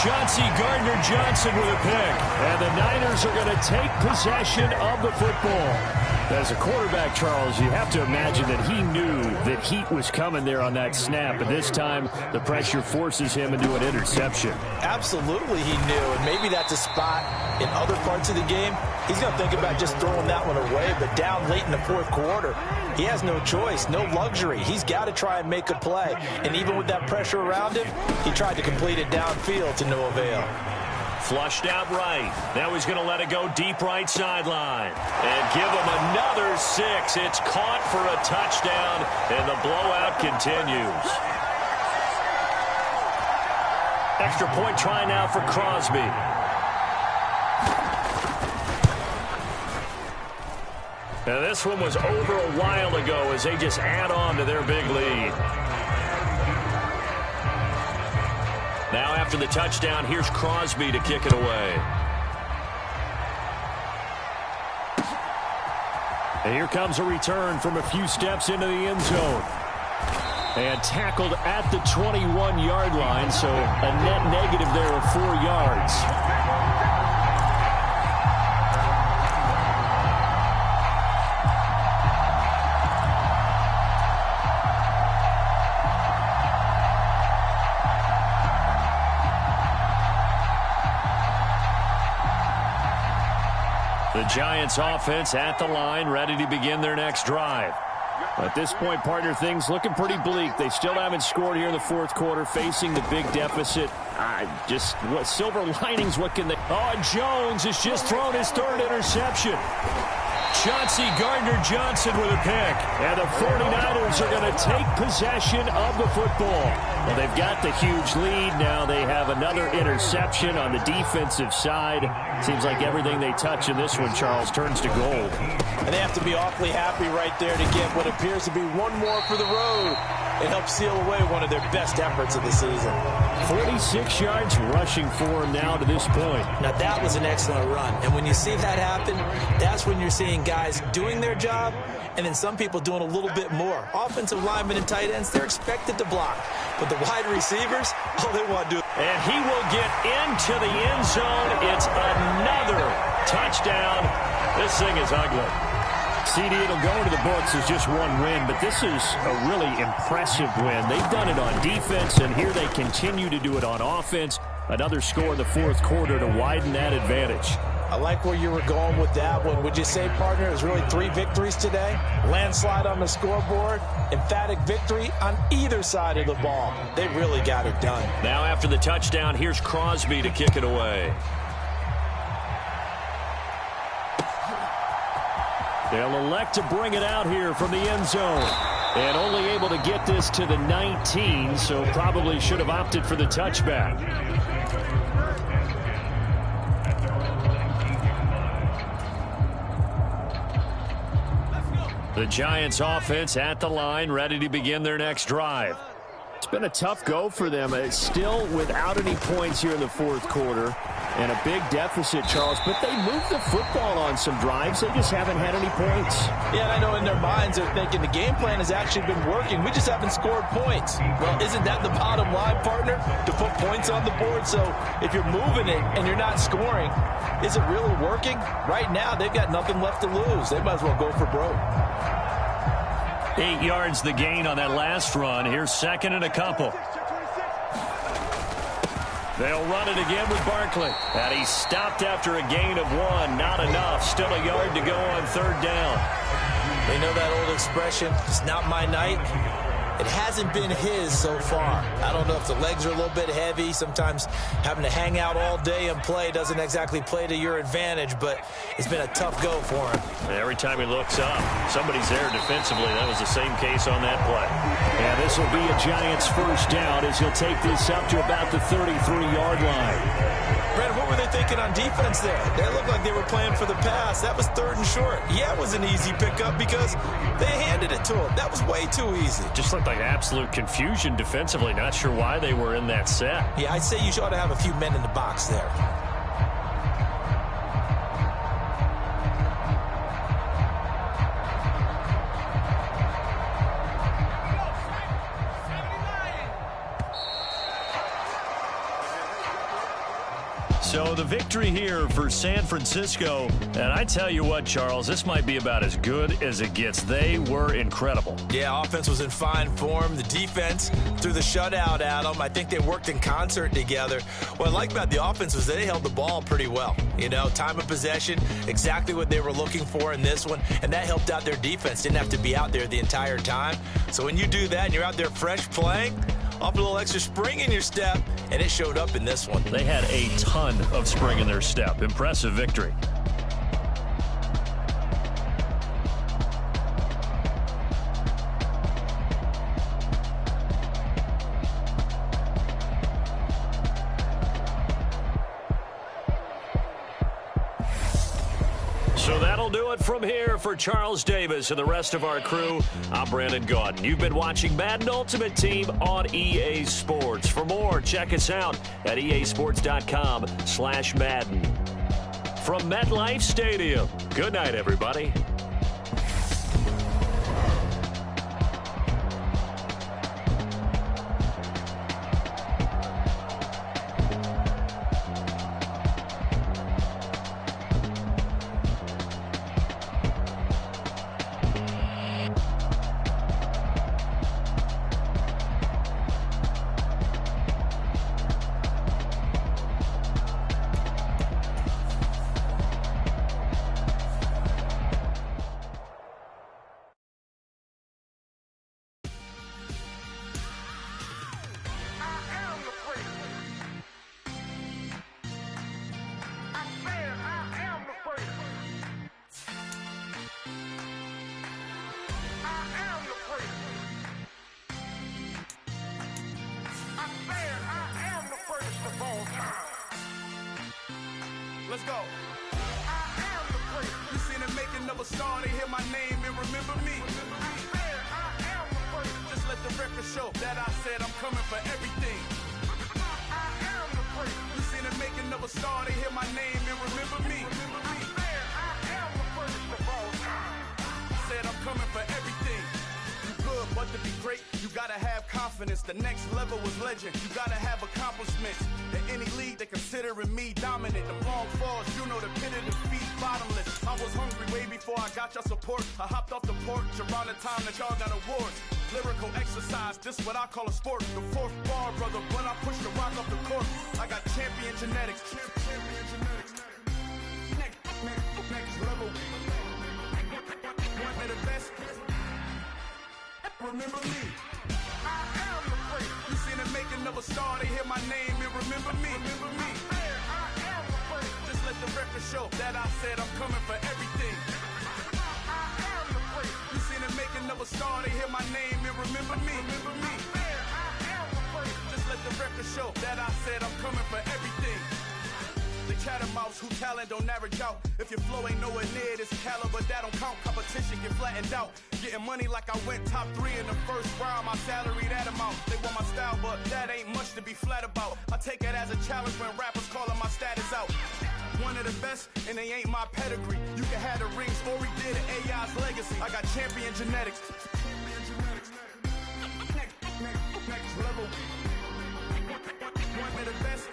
Chauncey Gardner-Johnson with a pick. And the Niners are going to take possession of the football. As a quarterback, Charles, you have to imagine that he knew that heat was coming there on that snap. But this time, the pressure forces him into an interception. Absolutely he knew. And maybe that's a spot in other parts of the game. He's going to think about just throwing that one away. But down late in the 4th quarter, he has no choice, no luxury. He's got to try and make a play. And even with that pressure around him, he tried to complete it downfield to no avail. Flushed out right. Now he's going to let it go deep right sideline. And give him another 6. It's caught for a touchdown, and the blowout continues. Extra point try now for Crosby. Now this one was over a while ago as they just add on to their big lead. Now after the touchdown, here's Crosby to kick it away. And here comes a return from a few steps into the end zone. And tackled at the 21-yard line, so a net negative there of 4 yards. The Giants offense at the line, ready to begin their next drive. At this point, partner, things looking pretty bleak. They still haven't scored here in the 4th quarter, facing the big deficit. Just what silver linings, what can they... Oh, and Jones has just thrown his 3rd interception. Chauncey Gardner-Johnson with a pick. And the 49ers are going to take possession of the football. Well, they've got the huge lead. Now they have another interception on the defensive side. Seems like everything they touch in this one, Charles, turns to gold. And they have to be awfully happy right there to get what appears to be one more for the road. It helps seal away one of their best efforts of the season. 46 yards rushing for him now to this point. Now that was an excellent run. And when you see that happen, that's when you're seeing guys doing their job and then some people doing a little bit more. Offensive linemen and tight ends, they're expected to block. But the wide receivers, all they want to do. And he will get into the end zone. It's another touchdown. This thing is ugly. CD, it'll go into the books as just one win, but this is a really impressive win. They've done it on defense, and here they continue to do it on offense. Another score in the 4th quarter to widen that advantage. I like where you were going with that one. Would you say, partner, it was really 3 victories today? Landslide on the scoreboard, emphatic victory on either side of the ball. They really got it done. Now after the touchdown, here's Crosby to kick it away. They'll elect to bring it out here from the end zone. And only able to get this to the 19, so probably should have opted for the touchback. The Giants offense at the line, ready to begin their next drive. It's been a tough go for them. It's still without any points here in the 4th quarter. And a big deficit, Charles. But they moved the football on some drives. They just haven't had any points. Yeah, and I know in their minds they're thinking the game plan has actually been working. We just haven't scored points. Well, isn't that the bottom line, partner? To put points on the board. So if you're moving it and you're not scoring, is it really working? Right now, they've got nothing left to lose. They might as well go for broke. 8 yards the gain on that last run. Here's 2nd and a couple. They'll run it again with Barkley. And he stopped after a gain of 1. Not enough. Still a yard to go on 3rd down. They know that old expression, it's not my night. It hasn't been his so far. I don't know if the legs are a little bit heavy. Sometimes having to hang out all day and play doesn't exactly play to your advantage, but it's been a tough go for him. Every time he looks up, somebody's there defensively. That was the same case on that play. And this will be a Giants 1st down as he'll take this up to about the 33-yard line. Brad, what were they thinking on defense there? They looked like they were playing for the pass. That was 3rd and short. Yeah, it was an easy pickup because they handed it to him. That was way too easy. Just looked like absolute confusion defensively. Not sure why they were in that set. Yeah, I'd say you ought to have a few men in the box there. So the victory here for San Francisco, and I tell you what, Charles, this might be about as good as it gets. They were incredible. Yeah, offense was in fine form. The defense threw the shutout at them. I think they worked in concert together. What I like about the offense was they held the ball pretty well. You know, time of possession, exactly what they were looking for in this one, and that helped out their defense. Didn't have to be out there the entire time. So when you do that and you're out there fresh playing, off a little extra spring in your step, and it showed up in this one. They had a ton of spring in their step. Impressive victory. So that'll do it from here for Charles Davis and the rest of our crew. I'm Brandon Gaudin. You've been watching Madden Ultimate Team on EA Sports. For more, check us out at easports.com/Madden. From MetLife Stadium, good night, everybody. Let's go. I am the great. You seen the making of a star, they hear my name and remember me. I am the great. Just let the record show that I said I'm coming for everything. I am the great. You seen the making of a star, they hear my name and remember me. I am the greatest of all time. Said I'm coming for everything. You good, but to be great, you gotta have confidence. The next level was legend. You gotta have accomplishments. In any league, they considering me dominant. The long falls, you know the pit of defeat, bottomless. I was hungry way before I got your support. I hopped off the porch around the time that y'all got awards. Lyrical exercise, this what I call a sport. The fourth bar, brother, when I push the rock off the court. I got champion genetics. Champion genetics. Next level. One of the best. Remember me. I am the great. You seen the making of a star, they hear my name and remember me. Remember me. I am the great. Just let the record show that I said I'm coming for everything. I am the great. You seen the making of a star, they hear my name and remember me. Remember me. I am the great. Just let the record show that I said I'm coming for everything. The chattermouths who talent don't average out. If your flow ain't nowhere near this caliber, that don't count. Competition get flattened out. Getting money like I went top 3 in the first round. My salary that amount. They want my style, but that ain't much to be flat about. I take it as a challenge when rappers calling my status out. One of the best, and they ain't my pedigree. You can have the rings, or we did it, AI's legacy. I got champion genetics. Next level. One of the best.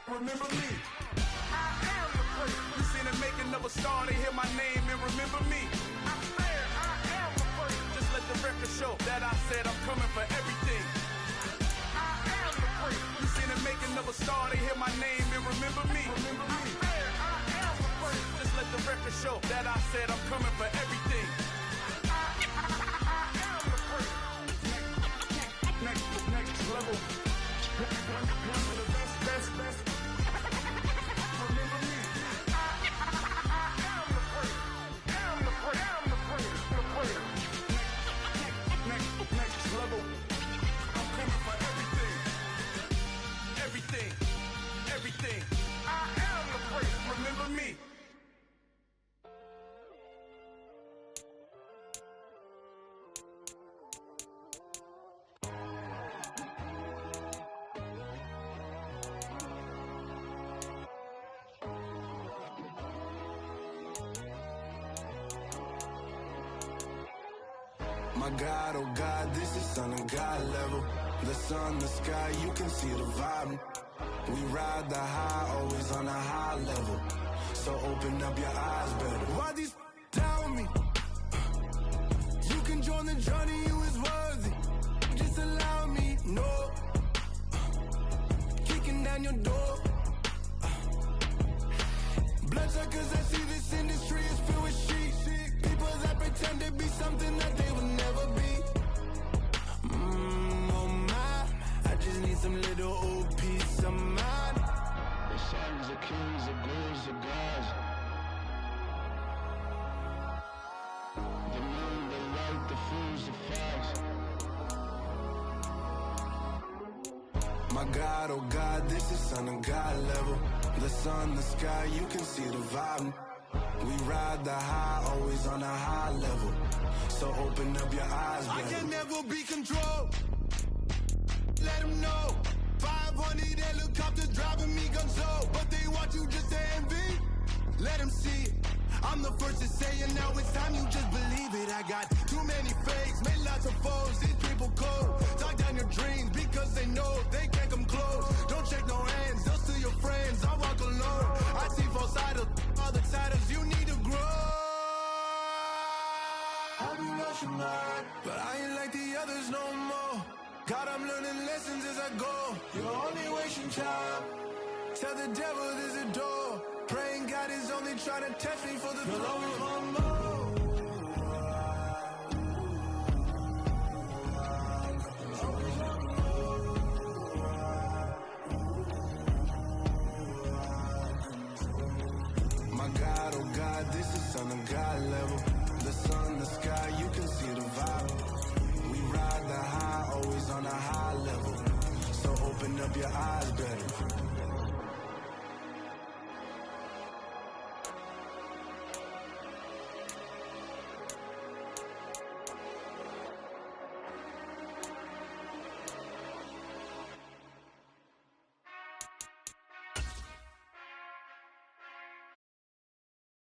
Remember me. I am the great. You seen the making of a star, they hear my name and remember me. I am the great. Just let the record show that I said I'm coming for everything. I am the great. You seen a star, they hear my name and remember me. I am the first. Just let the record show that I said I'm coming for everything. I am the first. Next level. The best. Remember me. I am the first. I'm the first. Next level. I'm coming for everything. Everything. I am the first. Remember me. My God, oh God, this is Son of God level. The sun, the sky, you can see the vibe. We ride the high, always on a high level. So open up your eyes better. Why these tell me? You can join the journey, you is worthy. Just allow me, no. Kicking down your door. Bloodsuckers, I see this industry is filled with sheep. People that pretend to be something that they will never be. Oh my, I just need some little old peace of mind. The sons are kings, the ghouls, the gods. The moon, the light, the fools, the facts. My God, oh God, this is Son of God level. The sun, the sky, you can see the vibe. We ride the high, always on a high level. So open up your eyes, baby. I can never be controlled. Let them know. 500 helicopters driving me gonzo. But they want you just to envy. Let them see it. I'm the first to say it, now it's time you just believe it. I got too many fakes, made lots of foes. These people cold. Talk down your dreams because they know they can't come close. Don't shake no hands, they'll steal your friends. I walk alone. I see false idols, other titles. You need to grow. Have you lost your mind? But I ain't like the others no more. God, I'm learning lessons as I go. You're only wasting time. Tell the devil there's a door. Praying God is only trying to test me for the throne. You'll always want more. My God, oh God, this is Son of God level. The sun, the sky, you can see the vibe. We ride the high, always on a high level. So open up your eyes better.